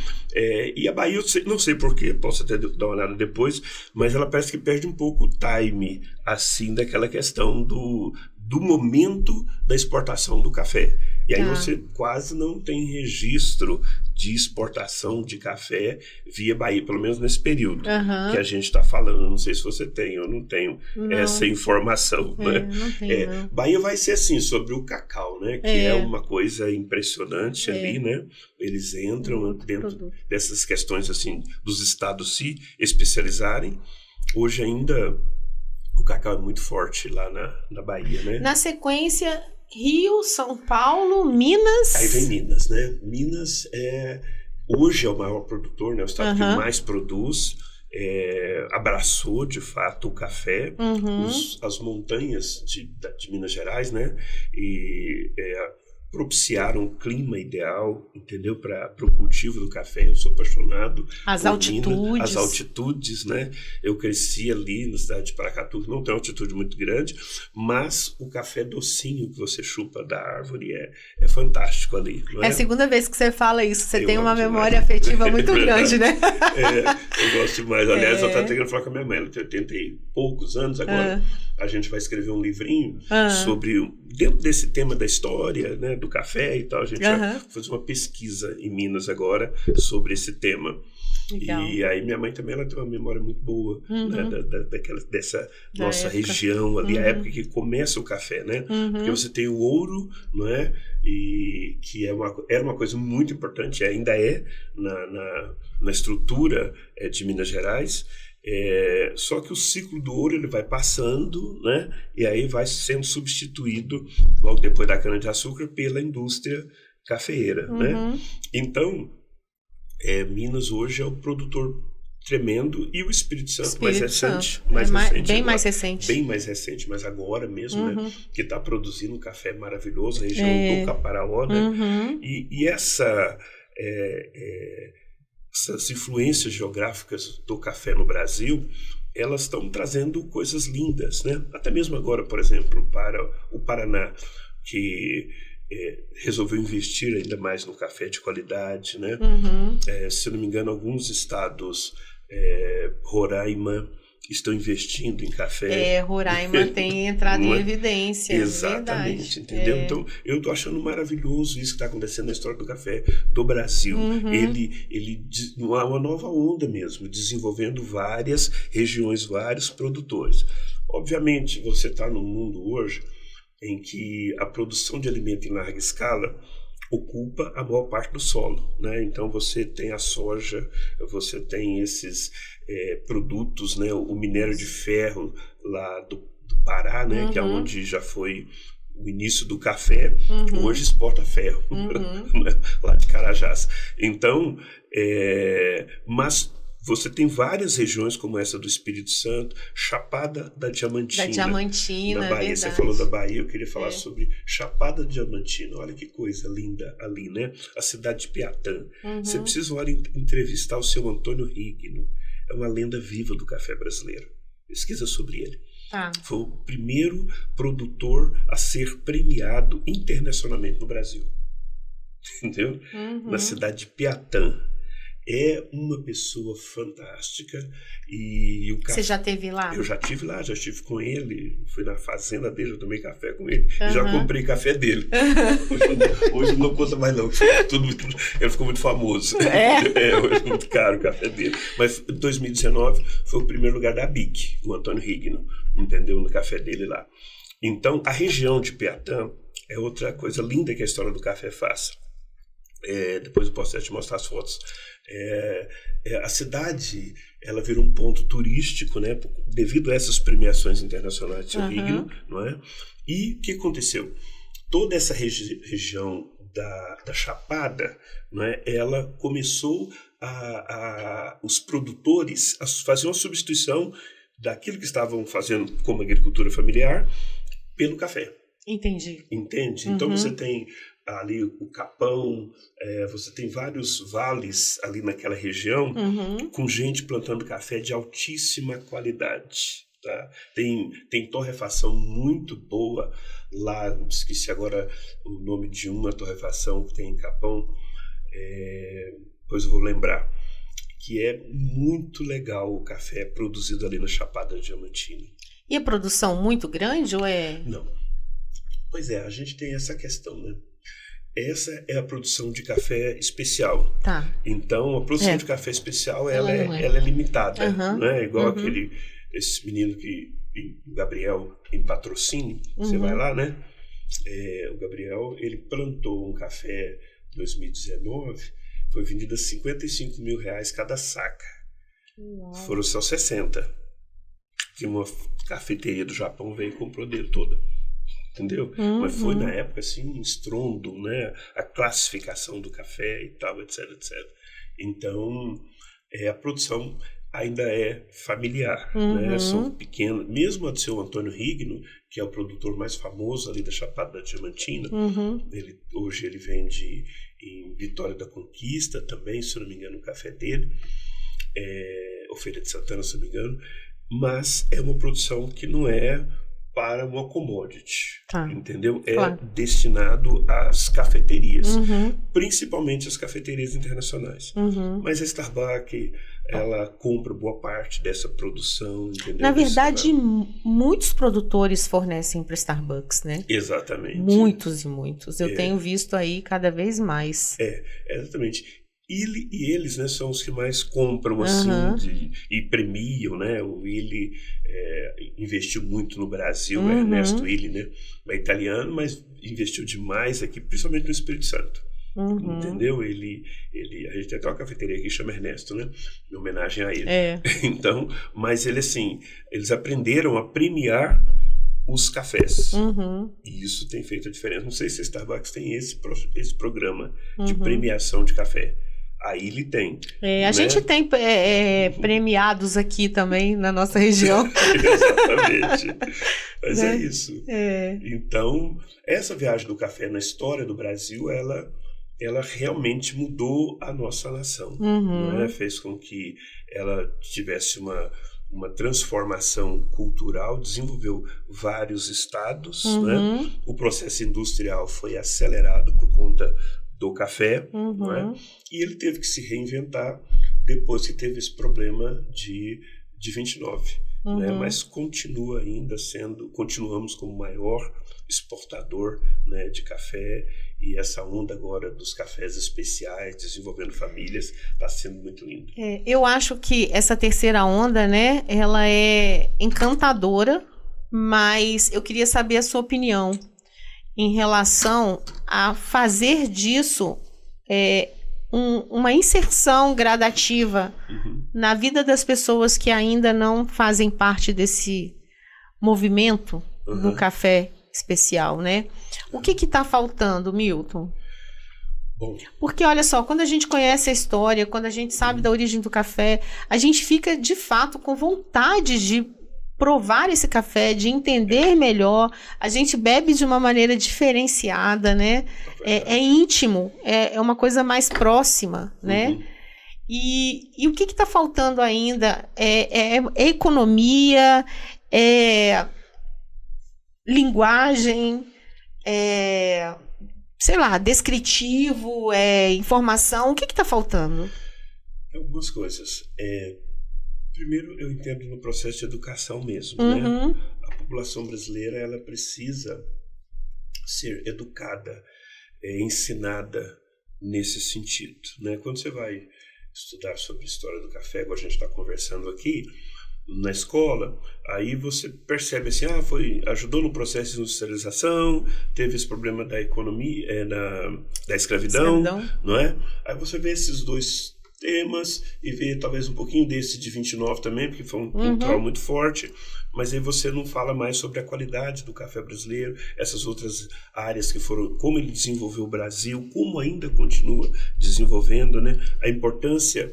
E a Bahia, eu não sei porquê, posso até dar uma olhada depois, mas ela parece que perde um pouco o time, assim, daquela questão do momento da exportação do café. E aí você quase não tem registro de exportação de café via Bahia, pelo menos nesse período que a gente está falando. Não sei se você tem ou não tenho essa informação. Né? Não tenho, não. Bahia vai ser assim, sobre o cacau, né? Que é uma coisa impressionante ali, né? Eles entram dentro dessas questões assim, dos estados se especializarem. Hoje ainda o cacau é muito forte lá na Bahia, né? Na sequência... Rio, São Paulo, Minas... Aí vem Minas, né? Minas hoje é o maior produtor, né? O estado que mais produz, abraçou, de fato, o café, as montanhas de Minas Gerais, né? E propiciaram um clima ideal, entendeu? Para o cultivo do café. Eu sou apaixonado. As altitudes, né? Eu cresci ali na cidade de Paracatu, que não tem altitude muito grande, mas o café docinho que você chupa da árvore é fantástico ali. Não é? É a segunda vez que você fala isso. Você tem uma memória afetiva muito grande, né? Eu gosto demais. Aliás, eu estava tentando falar com a minha mãe. Ela tem 80 e poucos anos agora. A gente vai escrever um livrinho sobre... Dentro desse tema da história, né, do café e tal, a gente vai fazer uma pesquisa em Minas agora sobre esse tema. Legal. E aí minha mãe também ela tem uma memória muito boa né, dessa nossa região ali, a época que começa o café, né? Porque você tem o ouro, não é? E que era uma coisa muito importante, ainda é na estrutura de Minas Gerais. Só que o ciclo do ouro ele vai passando, né? E aí vai sendo substituído logo depois da cana-de-açúcar pela indústria cafeeira, né? Então Minas hoje é o produtor tremendo e o Espírito Santo mais recente, bem mais recente, mas agora mesmo, né? Que está produzindo um café maravilhoso, a região do Caparaó, né? E essas influências geográficas do café no Brasil, elas estão trazendo coisas lindas, né? Até mesmo agora, por exemplo, para o Paraná, que resolveu investir ainda mais no café de qualidade, né? Se eu não me engano, alguns estados, Roraima, estão investindo em café. Roraima tem entrado em evidência. Exatamente, entendeu? Então, eu estou achando maravilhoso isso que está acontecendo na história do café do Brasil. Ele uma nova onda mesmo, desenvolvendo várias regiões, vários produtores. Obviamente, você está num mundo hoje em que a produção de alimento em larga escala ocupa a maior parte do solo, né? Então você tem a soja, você tem esses produtos, né? O minério de ferro lá do Pará, né? Que é onde já foi o início do café, hoje exporta ferro, lá de Carajás. Então, mas você tem várias regiões como essa do Espírito Santo, Chapada da Diamantina. Da Diamantina, na Bahia. Verdade. Você falou da Bahia, eu queria falar sobre Chapada Diamantina. Olha que coisa linda ali, né? A cidade de Piatã. Você precisa entrevistar o seu Antônio Rigno. É uma lenda viva do café brasileiro. Pesquisa sobre ele. Foi o primeiro produtor a ser premiado internacionalmente no Brasil. Entendeu? Na cidade de Piatã. É uma pessoa fantástica. E o café, você já esteve lá? Eu já estive lá, já estive com ele. Fui na fazenda dele, já tomei café com ele. E já comprei café dele. Hoje não conta mais não. Ele ficou muito famoso. Hoje é muito caro o café dele. Mas em 2019 foi o primeiro lugar da BIC, o Antônio Rigno, entendeu? No café dele lá. Então, a região de Piatã é outra coisa linda que a história do café faz. Depois eu posso te mostrar as fotos. A cidade, ela virou um ponto turístico, né, devido a essas premiações internacionais de seu Rigno, não é? E o que aconteceu? Toda essa região da Chapada, não é, ela começou os produtores a fazer uma substituição daquilo que estavam fazendo como agricultura familiar pelo café. Entendi. Entende? Então você tem ali o Capão, você tem vários vales ali naquela região com gente plantando café de altíssima qualidade. Tá? Tem torrefação muito boa lá, esqueci agora o nome de uma torrefação que tem em Capão, depois eu vou lembrar, que é muito legal o café produzido ali na Chapada Diamantina. E a produção muito grande ou é? Não. Pois a gente tem essa questão, né? Essa é a produção de café especial. Tá. Então, a produção de café especial, ela é limitada. Não é igual esse menino o Gabriel, em Patrocínio, você vai lá, né? O Gabriel, ele plantou um café em 2019, foi vendido a R$55 mil cada saca. Uau. Foram só 60. Que uma cafeteria do Japão veio e comprou dele toda. Entendeu? Mas foi na época assim um estrondo, né? A classificação do café e tal, etc, etc. Então, a produção ainda é familiar, né? São pequenas, mesmo a do seu Antônio Rigno, que é o produtor mais famoso ali da Chapada da Diamantina, hoje ele vende em Vitória da Conquista também, se eu não me engano, o café dele, ou Feira de Santana, se eu não me engano, mas é uma produção que não é para uma commodity, entendeu? Destinado às cafeterias, principalmente as cafeterias internacionais. Mas a Starbucks, ela compra boa parte dessa produção, entendeu? Na verdade, muitos produtores fornecem para Starbucks, né? Exatamente. Muitos e muitos. Eu tenho visto aí cada vez mais. Exatamente. E eles, né, são os que mais compram assim e premiam, né? O Illy investiu muito no Brasil, Ernesto Illy, né? É italiano, mas investiu demais aqui, principalmente no Espírito Santo. Entendeu? A gente tem até uma cafeteria aqui que chama Ernesto, né? Em homenagem a ele. Então, mas eles aprenderam a premiar os cafés. E isso tem feito a diferença. Não sei se a Starbucks tem esse programa de premiação de café. Aí ele tem. A gente tem premiados aqui também na nossa região. Exatamente. Mas é isso. Então, essa viagem do café na história do Brasil, ela realmente mudou a nossa nação. Fez com que ela tivesse uma uma transformação cultural, desenvolveu vários estados, né? O processo industrial foi acelerado por conta do café, não é? E ele teve que se reinventar depois que teve esse problema de 29, né? Mas continuamos como maior exportador, né, de café, e essa onda agora dos cafés especiais, desenvolvendo famílias, está sendo muito lindo. Eu acho que essa terceira onda, né, ela é encantadora, mas eu queria saber a sua opinião em relação a fazer disso uma inserção gradativa na vida das pessoas que ainda não fazem parte desse movimento do café especial, né? O que está faltando, Milton? Bom. Porque, olha só, quando a gente conhece a história, quando a gente sabe da origem do café, a gente fica, de fato, com vontade de provar esse café, de entender melhor. A gente bebe de uma maneira diferenciada, né? É íntimo, é uma coisa mais próxima, né? E o que está faltando ainda? É economia, linguagem, sei lá, descritivo, informação. O que está faltando? Algumas coisas. Primeiro, eu entendo no processo de educação mesmo, né? A população brasileira, ela precisa ser educada, ensinada nesse sentido, né? Quando você vai estudar sobre a história do café, como a gente está conversando aqui, na escola, aí você percebe assim, ajudou no processo de industrialização, teve esse problema da economia, da escravidão, não é? Aí você vê esses dois temas e vê talvez um pouquinho desse de 29 também, porque foi um trauma muito forte, mas aí você não fala mais sobre a qualidade do café brasileiro, essas outras áreas que foram, como ele desenvolveu o Brasil, como ainda continua desenvolvendo, né? A importância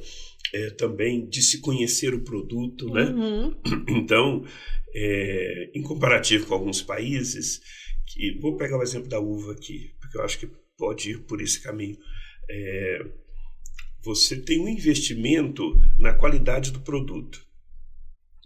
também de se conhecer o produto, né? Então, em comparativo com alguns países, vou pegar o exemplo da uva aqui, porque eu acho que pode ir por esse caminho. Você tem um investimento na qualidade do produto,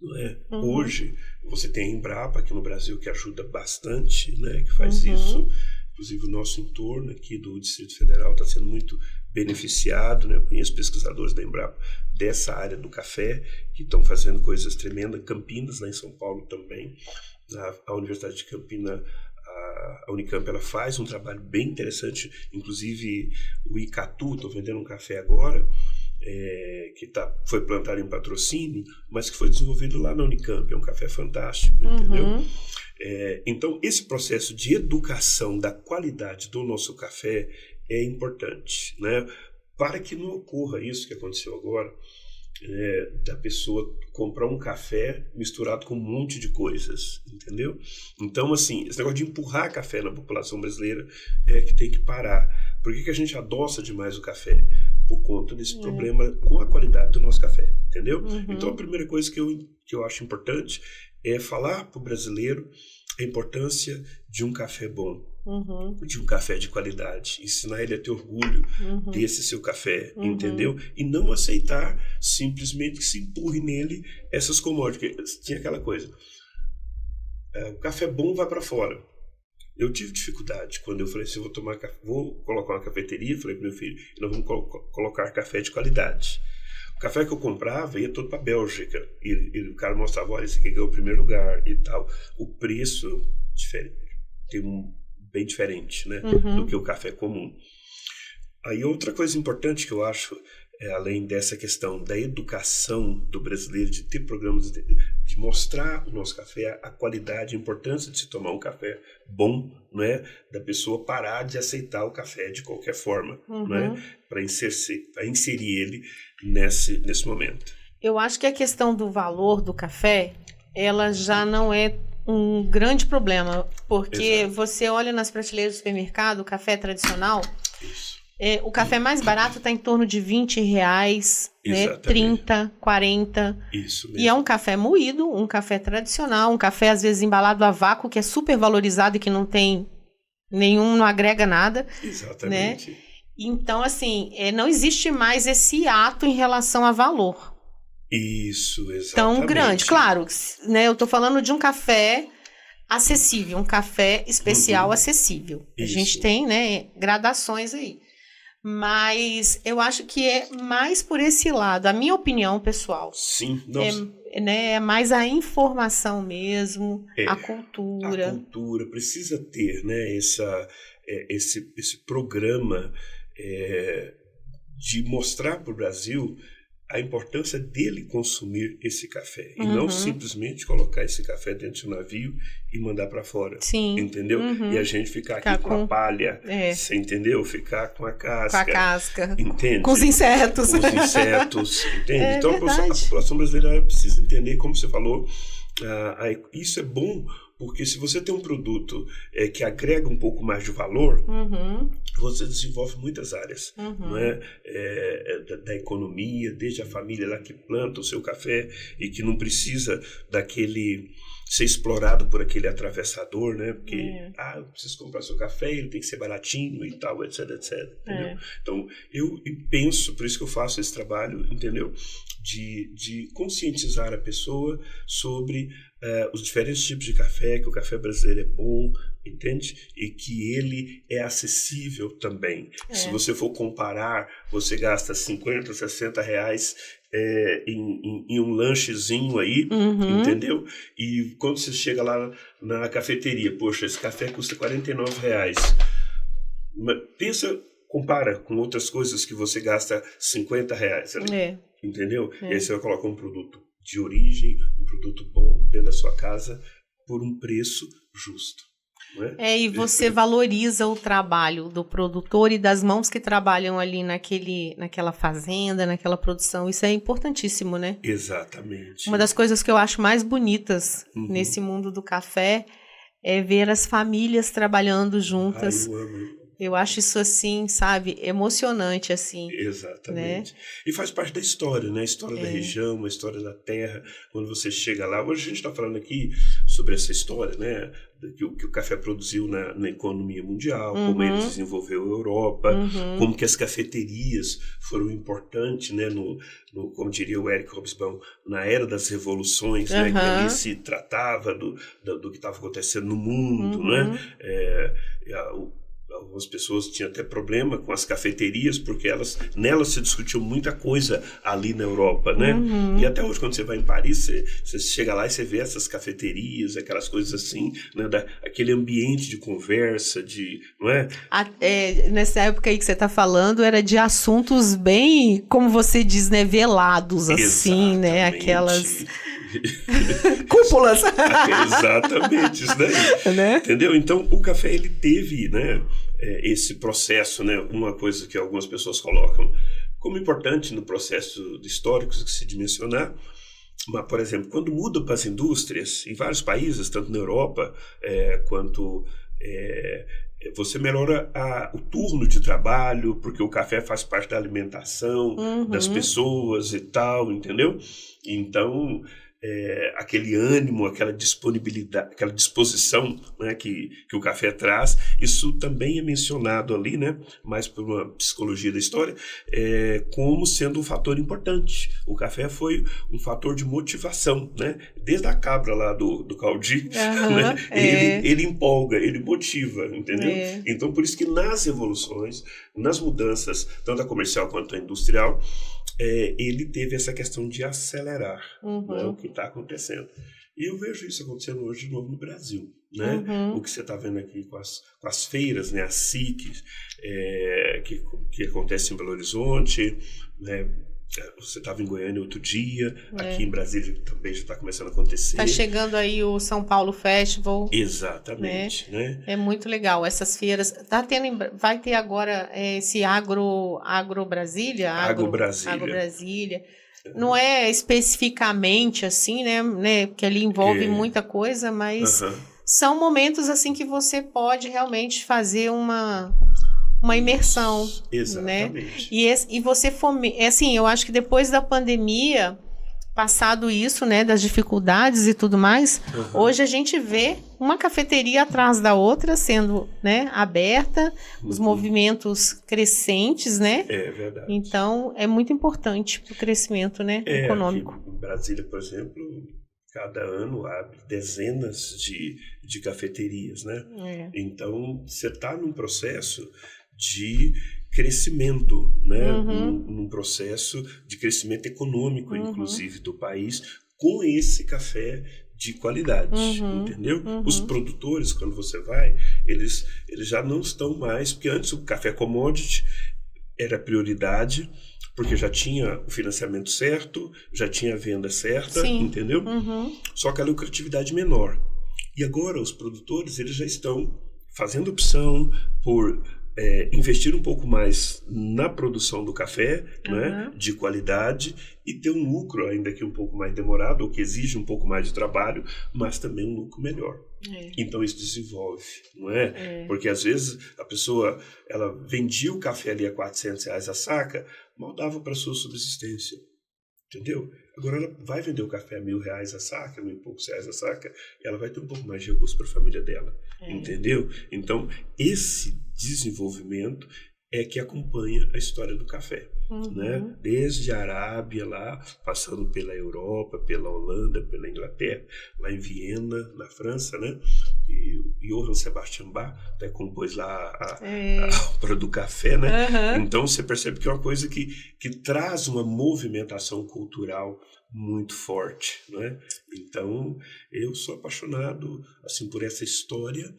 não é? Hoje, você tem a Embrapa aqui no Brasil, que ajuda bastante, né? Que faz isso. Inclusive, o nosso entorno aqui do Distrito Federal está sendo muito beneficiado, né? Eu conheço pesquisadores da Embrapa dessa área do café que estão fazendo coisas tremendas. Campinas, lá em São Paulo também. A Universidade de Campinas, a Unicamp, ela faz um trabalho bem interessante. Inclusive, o Icatu, estou vendendo um café agora, que foi plantado em patrocínio, mas que foi desenvolvido lá na Unicamp. É um café fantástico, entendeu? Então, esse processo de educação da qualidade do nosso café é importante, né? Para que não ocorra isso que aconteceu agora, da pessoa comprar um café misturado com um monte de coisas, entendeu? Então, assim, esse negócio de empurrar café na população brasileira que tem que parar. Por que a gente adoça demais o café? Por conta desse problema com a qualidade do nosso café, entendeu? Então, a primeira coisa que eu acho importante é falar para o brasileiro a importância de um café bom, de um café de qualidade, ensinar ele a ter orgulho desse seu café, entendeu? E não aceitar simplesmente que se empurre nele essas commodities. Tinha aquela coisa, o café bom vai para fora. Eu tive dificuldade quando eu falei assim, vou colocar uma cafeteria, falei para meu filho, nós vamos colocar café de qualidade. O café que eu comprava ia todo para a Bélgica, e o cara mostrava, olha, esse aqui ganhou o primeiro lugar e tal. O preço bem diferente, né, do que o café comum. Aí outra coisa importante que eu acho, além dessa questão da educação do brasileiro, de ter programas de mostrar o nosso café, a qualidade, a importância de se tomar um café bom, né, da pessoa parar de aceitar o café de qualquer forma, né, para inserir ele nesse momento. Eu acho que a questão do valor do café, ela já não é um grande problema, porque você olha nas prateleiras do supermercado, o café tradicional, o café mais barato está em torno de R$20, né? 30, 40. Isso mesmo. E é um café moído, um café tradicional, um café às vezes embalado a vácuo, que é super valorizado e que não tem não agrega nada. Exatamente. Né? Então, assim, não existe mais esse ato em relação a valor. Isso, exatamente. tão grande. Claro, né, eu estou falando de um café acessível, um café especial acessível. A gente tem, né, gradações aí. Mas eu acho que é mais por esse lado, a minha opinião pessoal. Sim, É mais a informação mesmo, a cultura. A cultura precisa ter, né, esse programa de mostrar para o Brasil a importância dele consumir esse café. E não simplesmente colocar esse café dentro de um navio e mandar para fora. Sim. Entendeu? E a gente ficar aqui com a palha. Você entendeu? Ficar com a casca. Com a casca. Entende? Com os insetos. Com os insetos. Entende? Então verdade. a população brasileira precisa entender, como você falou, isso é bom, porque se você tem um produto que agrega um pouco mais de valor, você desenvolve muitas áreas, não é? Da economia, desde a família lá que planta o seu café e que não precisa ser explorado por aquele atravessador, né? Porque, eu preciso comprar seu café, ele tem que ser baratinho e tal, etc, entendeu? Então, eu penso, por isso que eu faço esse trabalho, entendeu? De conscientizar a pessoa sobre os diferentes tipos de café, que o café brasileiro é bom, entende? E que ele é acessível também. Se você for comparar, você gasta 50, 60 reais em um lanchezinho aí, entendeu? E quando você chega lá na cafeteria, poxa, esse café custa 49 reais. Compara com outras coisas que você gasta 50 reais ali, entendeu? E aí você vai colocar um produto de origem, um produto bom dentro da sua casa por um preço justo. E você valoriza o trabalho do produtor e das mãos que trabalham ali naquela fazenda, naquela produção. Isso é importantíssimo, né? Exatamente. Uma das coisas que eu acho mais bonitas nesse mundo do café é ver as famílias trabalhando juntas. Eu amo. Eu acho isso assim, sabe, emocionante, assim. Exatamente. Né? E faz parte da história, né? A história da região, a história da terra. Quando você chega lá, hoje a gente está falando aqui sobre essa história, né? Que o café produziu na economia mundial, como ele desenvolveu a Europa, como que as cafeterias foram importantes, né? Como diria o Eric Hobsbawm, na era das revoluções, né? Que ali se tratava do que estava acontecendo no mundo, né? Algumas pessoas tinham até problema com as cafeterias, porque nelas se discutiu muita coisa ali na Europa, né? E até hoje, quando você vai em Paris, você chega lá e você vê essas cafeterias, aquelas coisas assim, né? Aquele ambiente de conversa, não é? Nessa época aí que você está falando, era de assuntos bem, como você diz, né? Velados, assim, né? Aquelas... cúpulas. Exatamente, isso daí. Né? Entendeu? Então, o café, ele teve, né, esse processo, né, uma coisa que algumas pessoas colocam como importante no processo histórico que se dimensionar, mas, por exemplo, quando muda para as indústrias, em vários países, tanto na Europa quanto... você melhora o turno de trabalho, porque o café faz parte da alimentação das pessoas e tal, entendeu? Então, aquele ânimo, aquela disponibilidade, aquela disposição, né, que o café traz, isso também é mencionado ali, né, mais por uma psicologia da história, como sendo um fator importante. O café foi um fator de motivação, né, desde a cabra lá do Caldi, né, ele empolga, ele motiva, entendeu? Então, por isso que nas revoluções, nas mudanças, tanto a comercial quanto a industrial, ele teve essa questão de acelerar, né, o que está acontecendo. E eu vejo isso acontecendo hoje de novo no Brasil, né? O que você está vendo aqui com as feiras, né? As SICs, que acontece em Belo Horizonte, né? Você estava em Goiânia outro dia, aqui em Brasília também já está começando a acontecer. Está chegando aí o São Paulo Festival. Exatamente, né? É muito legal essas feiras. Vai ter agora esse Agro Brasília. Agro Brasília. Agro Brasília. Não é especificamente assim, né? Porque ali envolve muita coisa, mas são momentos assim que você pode realmente fazer uma imersão. Exatamente. Né? E você assim, eu acho que depois da pandemia passado isso, né, das dificuldades e tudo mais, hoje a gente vê uma cafeteria atrás da outra sendo, né, aberta, os movimentos crescentes, né? É verdade. Então, é muito importante para o crescimento, né, econômico. Aqui em Brasília, por exemplo, cada ano abre dezenas de cafeterias, né? Então, você está num processo de crescimento, né? Num processo de crescimento econômico, inclusive, do país, com esse café de qualidade, entendeu? Os produtores, quando você vai, eles já não estão mais, porque antes o café commodity era prioridade, porque já tinha o financiamento certo, já tinha a venda certa, entendeu? Só que a lucratividade menor. E agora os produtores, eles já estão fazendo opção por investir um pouco mais na produção do café, né, de qualidade, e ter um lucro, ainda que um pouco mais demorado, ou que exige um pouco mais de trabalho, mas também um lucro melhor. Então isso desenvolve, não é? Porque às vezes a pessoa, ela vendia o café ali a R$400 a saca, mal dava para sua subsistência, entendeu? Agora ela vai vender o café a R$1.000 a saca, R$1.000 e poucos a saca, e ela vai ter um pouco mais de recurso para a família dela, entendeu? Então esse desenvolvimento é que acompanha a história do café, né? Desde a Arábia lá, passando pela Europa, pela Holanda, pela Inglaterra, lá em Viena, na França, né? E Johann Sebastian Bach até compôs lá a obra do café, né? Então você percebe que é uma coisa que traz uma movimentação cultural muito forte, né? Então eu sou apaixonado assim por essa história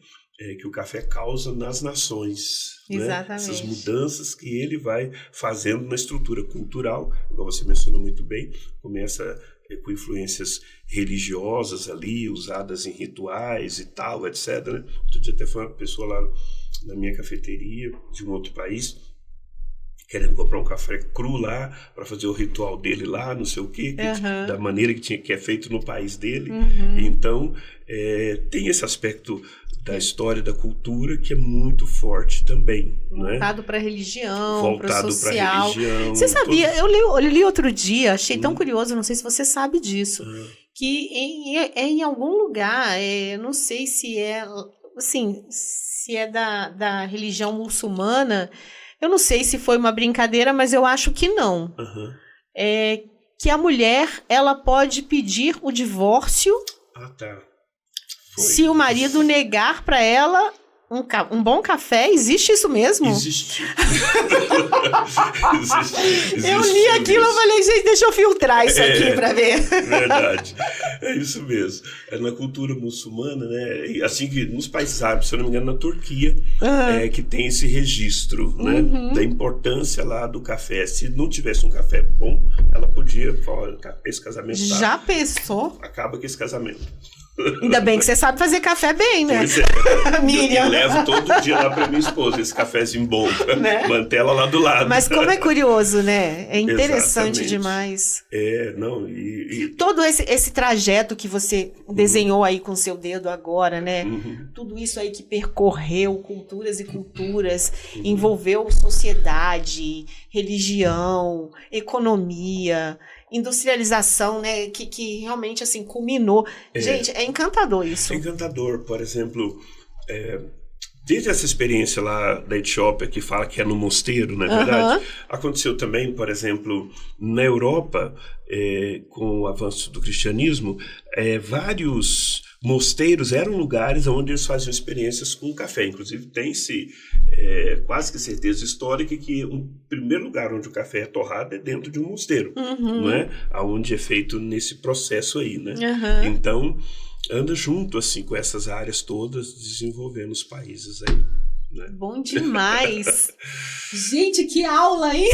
que o café causa nas nações, né? Essas mudanças que ele vai fazendo na estrutura cultural, como você mencionou muito bem, começa com influências religiosas ali, usadas em rituais e tal, etc. Né? Outro dia até foi uma pessoa lá na minha cafeteria, de um outro país, querendo comprar um café cru lá, para fazer o ritual dele lá, não sei o quê, da maneira que é feito no país dele. Então, tem esse aspecto da história, da cultura, que é muito forte também. Voltado para a religião, para o social. Religião, você sabia, eu li outro dia, achei tão curioso, não sei se você sabe disso, que em algum lugar, não sei se é, assim, se é da religião muçulmana, eu não sei se foi uma brincadeira, mas eu acho que não. Que a mulher, ela pode pedir o divórcio se o marido negar para ela um bom café. Existe isso mesmo? Existe. Eu li aquilo e falei, gente, deixa eu filtrar isso aqui para ver. Verdade. É isso mesmo. É na cultura muçulmana, né? E assim que nos países árabes, se eu não me engano, na Turquia, que tem esse registro, né? Da importância lá do café. Se não tivesse um café bom, ela podia falar, esse casamento já pensou? Acaba com esse casamento. Ainda bem que você sabe fazer café bem, né? Pois é. Miriam. Eu levo todo dia lá para minha esposa esse cafezinho bom, né? Manter ela lá do lado. Mas como é curioso, né? É interessante demais. Não, todo esse trajeto que você desenhou aí com o seu dedo agora, né? Tudo isso aí que percorreu culturas e culturas, envolveu sociedade, religião, economia, industrialização, né, que realmente assim culminou. Gente, é encantador isso. É encantador, por exemplo, desde essa experiência lá da Etiópia, que fala que é no mosteiro, não é verdade? Aconteceu também, por exemplo, na Europa, com o avanço do cristianismo, vários mosteiros eram lugares onde eles faziam experiências com café. Inclusive, tem-se quase que certeza histórica que o primeiro lugar onde o café é torrado é dentro de um mosteiro, não é? Onde é feito nesse processo aí, né? Então, anda junto assim com essas áreas todas, desenvolvendo os países aí. Né? Bom demais! Gente, que aula, hein?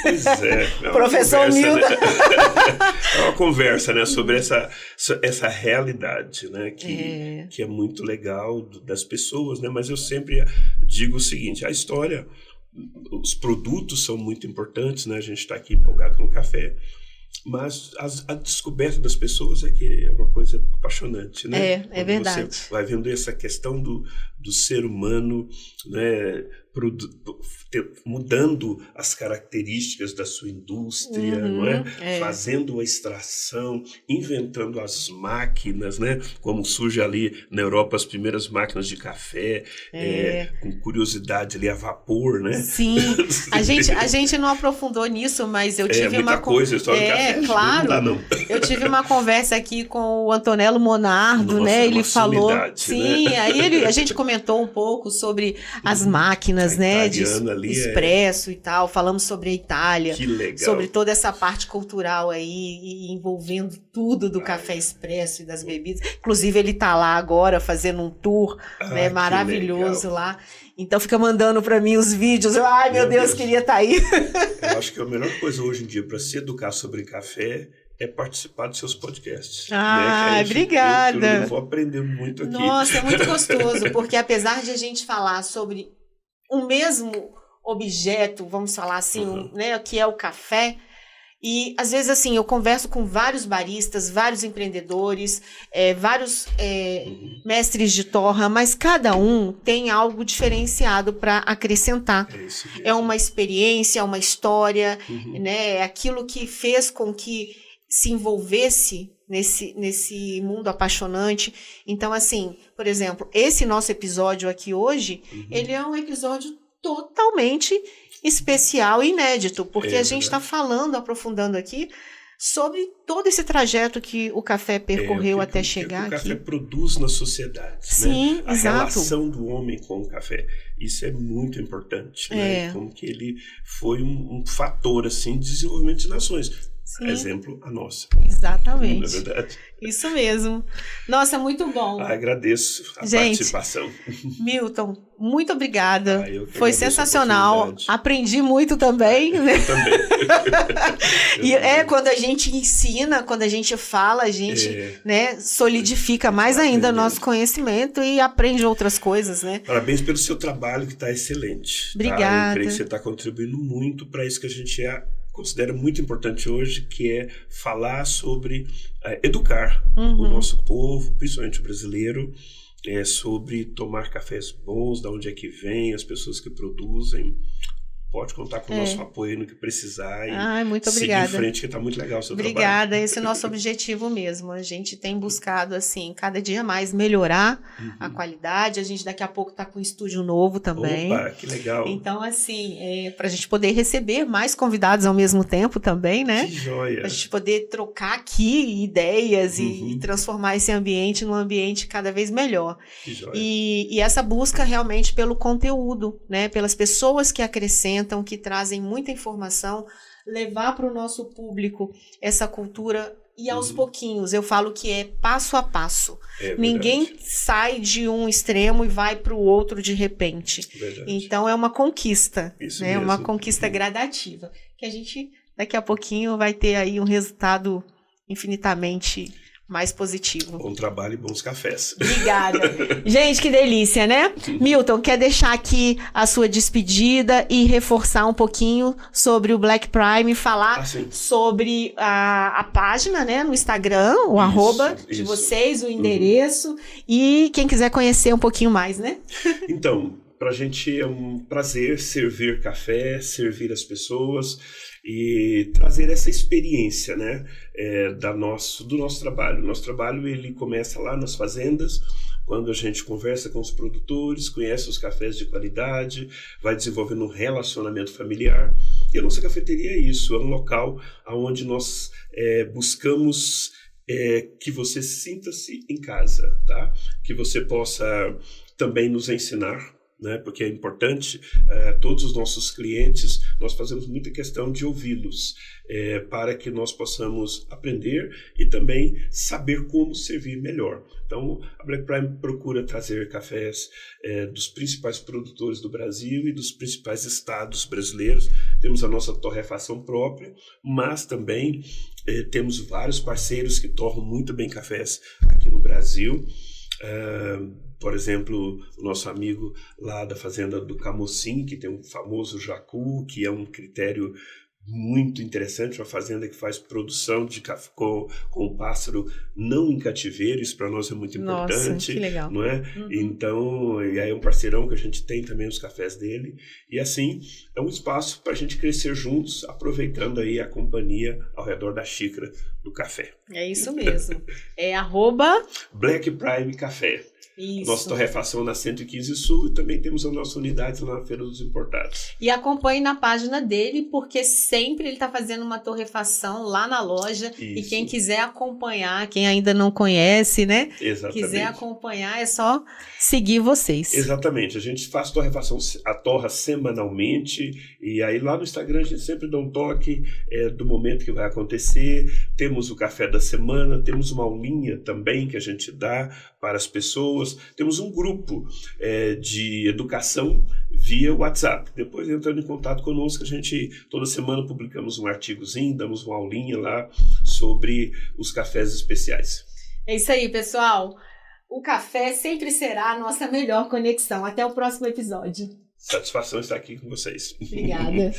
Pois é. Professor Milton. Né? É uma conversa, né, sobre essa realidade, né, que é muito legal das pessoas, né? Mas eu sempre digo o seguinte, a história, os produtos são muito importantes, né? A gente está aqui empolgado com o café, mas a descoberta das pessoas é que é uma coisa apaixonante, né? É verdade. Você vai vendo essa questão do ser humano, né, mudando as características da sua indústria, não é? Fazendo a extração, inventando as máquinas, né? Como surge ali na Europa as primeiras máquinas de café, com curiosidade ali a vapor, né? Sim, a gente não aprofundou nisso, mas eu tive muita coisa, história do café, claro, não dá, não. Eu tive uma conversa aqui com o Antonello Monardo, Nossa, né? Ele falou, sim, né? Aí a gente comentou um pouco sobre as máquinas, né? De expresso e tal, falamos sobre a Itália, que legal. Sobre toda essa parte cultural aí, e envolvendo tudo do café expresso e das bebidas. Inclusive ele tá lá agora fazendo um tour, né? Maravilhoso lá. Então fica mandando para mim os vídeos. Ai, meu Deus, queria estar aí. Eu acho que a melhor coisa hoje em dia para se educar sobre café é participar dos seus podcasts. Ah, né? Obrigada. Eu vou aprender muito aqui. Nossa, é muito gostoso, porque apesar de a gente falar sobre o mesmo objeto, vamos falar assim, né, que é o café, e às vezes assim, eu converso com vários baristas, vários empreendedores, vários mestres de torra, mas cada um tem algo diferenciado para acrescentar. É uma experiência, é uma história, né, é aquilo que fez com que se envolvesse nesse mundo apaixonante. Então, assim, por exemplo, esse nosso episódio aqui hoje, ele é um episódio totalmente especial e inédito, porque a gente está falando, aprofundando aqui, sobre todo esse trajeto que o café percorreu até chegar aqui. O café produz na sociedade. Sim, né? A relação do homem com o café. Isso é muito importante. Né? Como que ele foi um fator assim, de desenvolvimento de nações. Sim. Exemplo, a nossa. Exatamente. Não é verdade? Isso mesmo. Nossa, muito bom. Agradeço a participação. Milton, muito obrigada. Foi sensacional. Aprendi muito também. Né? Eu também. E quando a gente ensina, quando a gente fala, a gente né, solidifica mais ainda o nosso conhecimento e aprende outras coisas. Né? Parabéns pelo seu trabalho, que está excelente. Obrigada. Tá? Eu creio que você está contribuindo muito para isso que a gente considero muito importante hoje, que é falar sobre educar o nosso povo, principalmente o brasileiro, sobre tomar cafés bons, de onde é que vem, as pessoas que produzem. Pode contar com o nosso apoio no que precisar e muito obrigada. seguir em frente, que está muito legal o seu trabalho. Obrigada, esse é o nosso objetivo mesmo. A gente tem buscado, assim, cada dia mais melhorar a qualidade. A gente daqui a pouco está com um estúdio novo também. Opa, que legal. Então, assim, para a gente poder receber mais convidados ao mesmo tempo também, né? Que joia. Para a gente poder trocar aqui ideias e transformar esse ambiente num ambiente cada vez melhor. Que joia. E essa busca realmente pelo conteúdo, né? Pelas pessoas que acrescentam, que trazem muita informação, levar para o nosso público essa cultura e aos pouquinhos. Eu falo que é passo a passo. Ninguém sai de um extremo e vai para o outro de repente. Então é uma conquista, né? Uma conquista gradativa, que a gente daqui a pouquinho vai ter aí um resultado infinitamente mais positivo. Bom trabalho e bons cafés. Obrigada. Gente, que delícia, né? Milton, quer deixar aqui a sua despedida e reforçar um pouquinho sobre o Black Prime, falar sobre a página, né, no Instagram, o arroba de vocês, o endereço, e quem quiser conhecer um pouquinho mais, né? Então, pra gente é um prazer servir café, servir as pessoas e trazer essa experiência, né, do nosso trabalho. O nosso trabalho, ele começa lá nas fazendas, quando a gente conversa com os produtores, conhece os cafés de qualidade, vai desenvolvendo um relacionamento familiar. E a nossa cafeteria é isso, é um local onde nós buscamos que você sinta-se em casa, tá? Que você possa também nos ensinar, né? Porque é importante, todos os nossos clientes, nós fazemos muita questão de ouvi-los, para que nós possamos aprender e também saber como servir melhor. Então, a Black Prime procura trazer cafés dos principais produtores do Brasil e dos principais estados brasileiros. Temos a nossa torrefação própria, mas também temos vários parceiros que torram muito bem cafés aqui no Brasil. Por exemplo, o nosso amigo lá da fazenda do Camocim, que tem um famoso jacu, que é um critério muito interessante, uma fazenda que faz produção de café com o pássaro não em cativeiro, isso para nós é muito importante. Nossa, que legal. Não é? Então, e aí é um parceirão que a gente tem também os cafés dele, e assim, é um espaço para a gente crescer juntos, aproveitando aí a companhia ao redor da xícara do café. É isso mesmo. É Black Prime Café. Isso. Nossa torrefação na 115 Sul, e também temos a nossa unidade lá na Feira dos Importados. E acompanhe na página dele, porque sempre ele está fazendo uma torrefação lá na loja. Isso. E quem quiser acompanhar, quem ainda não conhece, né? Exatamente. Quiser acompanhar, é só seguir vocês. Exatamente. A gente faz torrefação, a torra semanalmente, e aí lá no Instagram a gente sempre dá um toque do momento que vai acontecer. Temos o café da semana, temos uma aulinha também que a gente dá para as pessoas. Temos um grupo de educação via WhatsApp. Depois, entrando em contato conosco, a gente toda semana publicamos um artigozinho, damos uma aulinha lá sobre os cafés especiais. É isso aí, pessoal. O café sempre será a nossa melhor conexão. Até o próximo episódio. Satisfação estar aqui com vocês. Obrigada.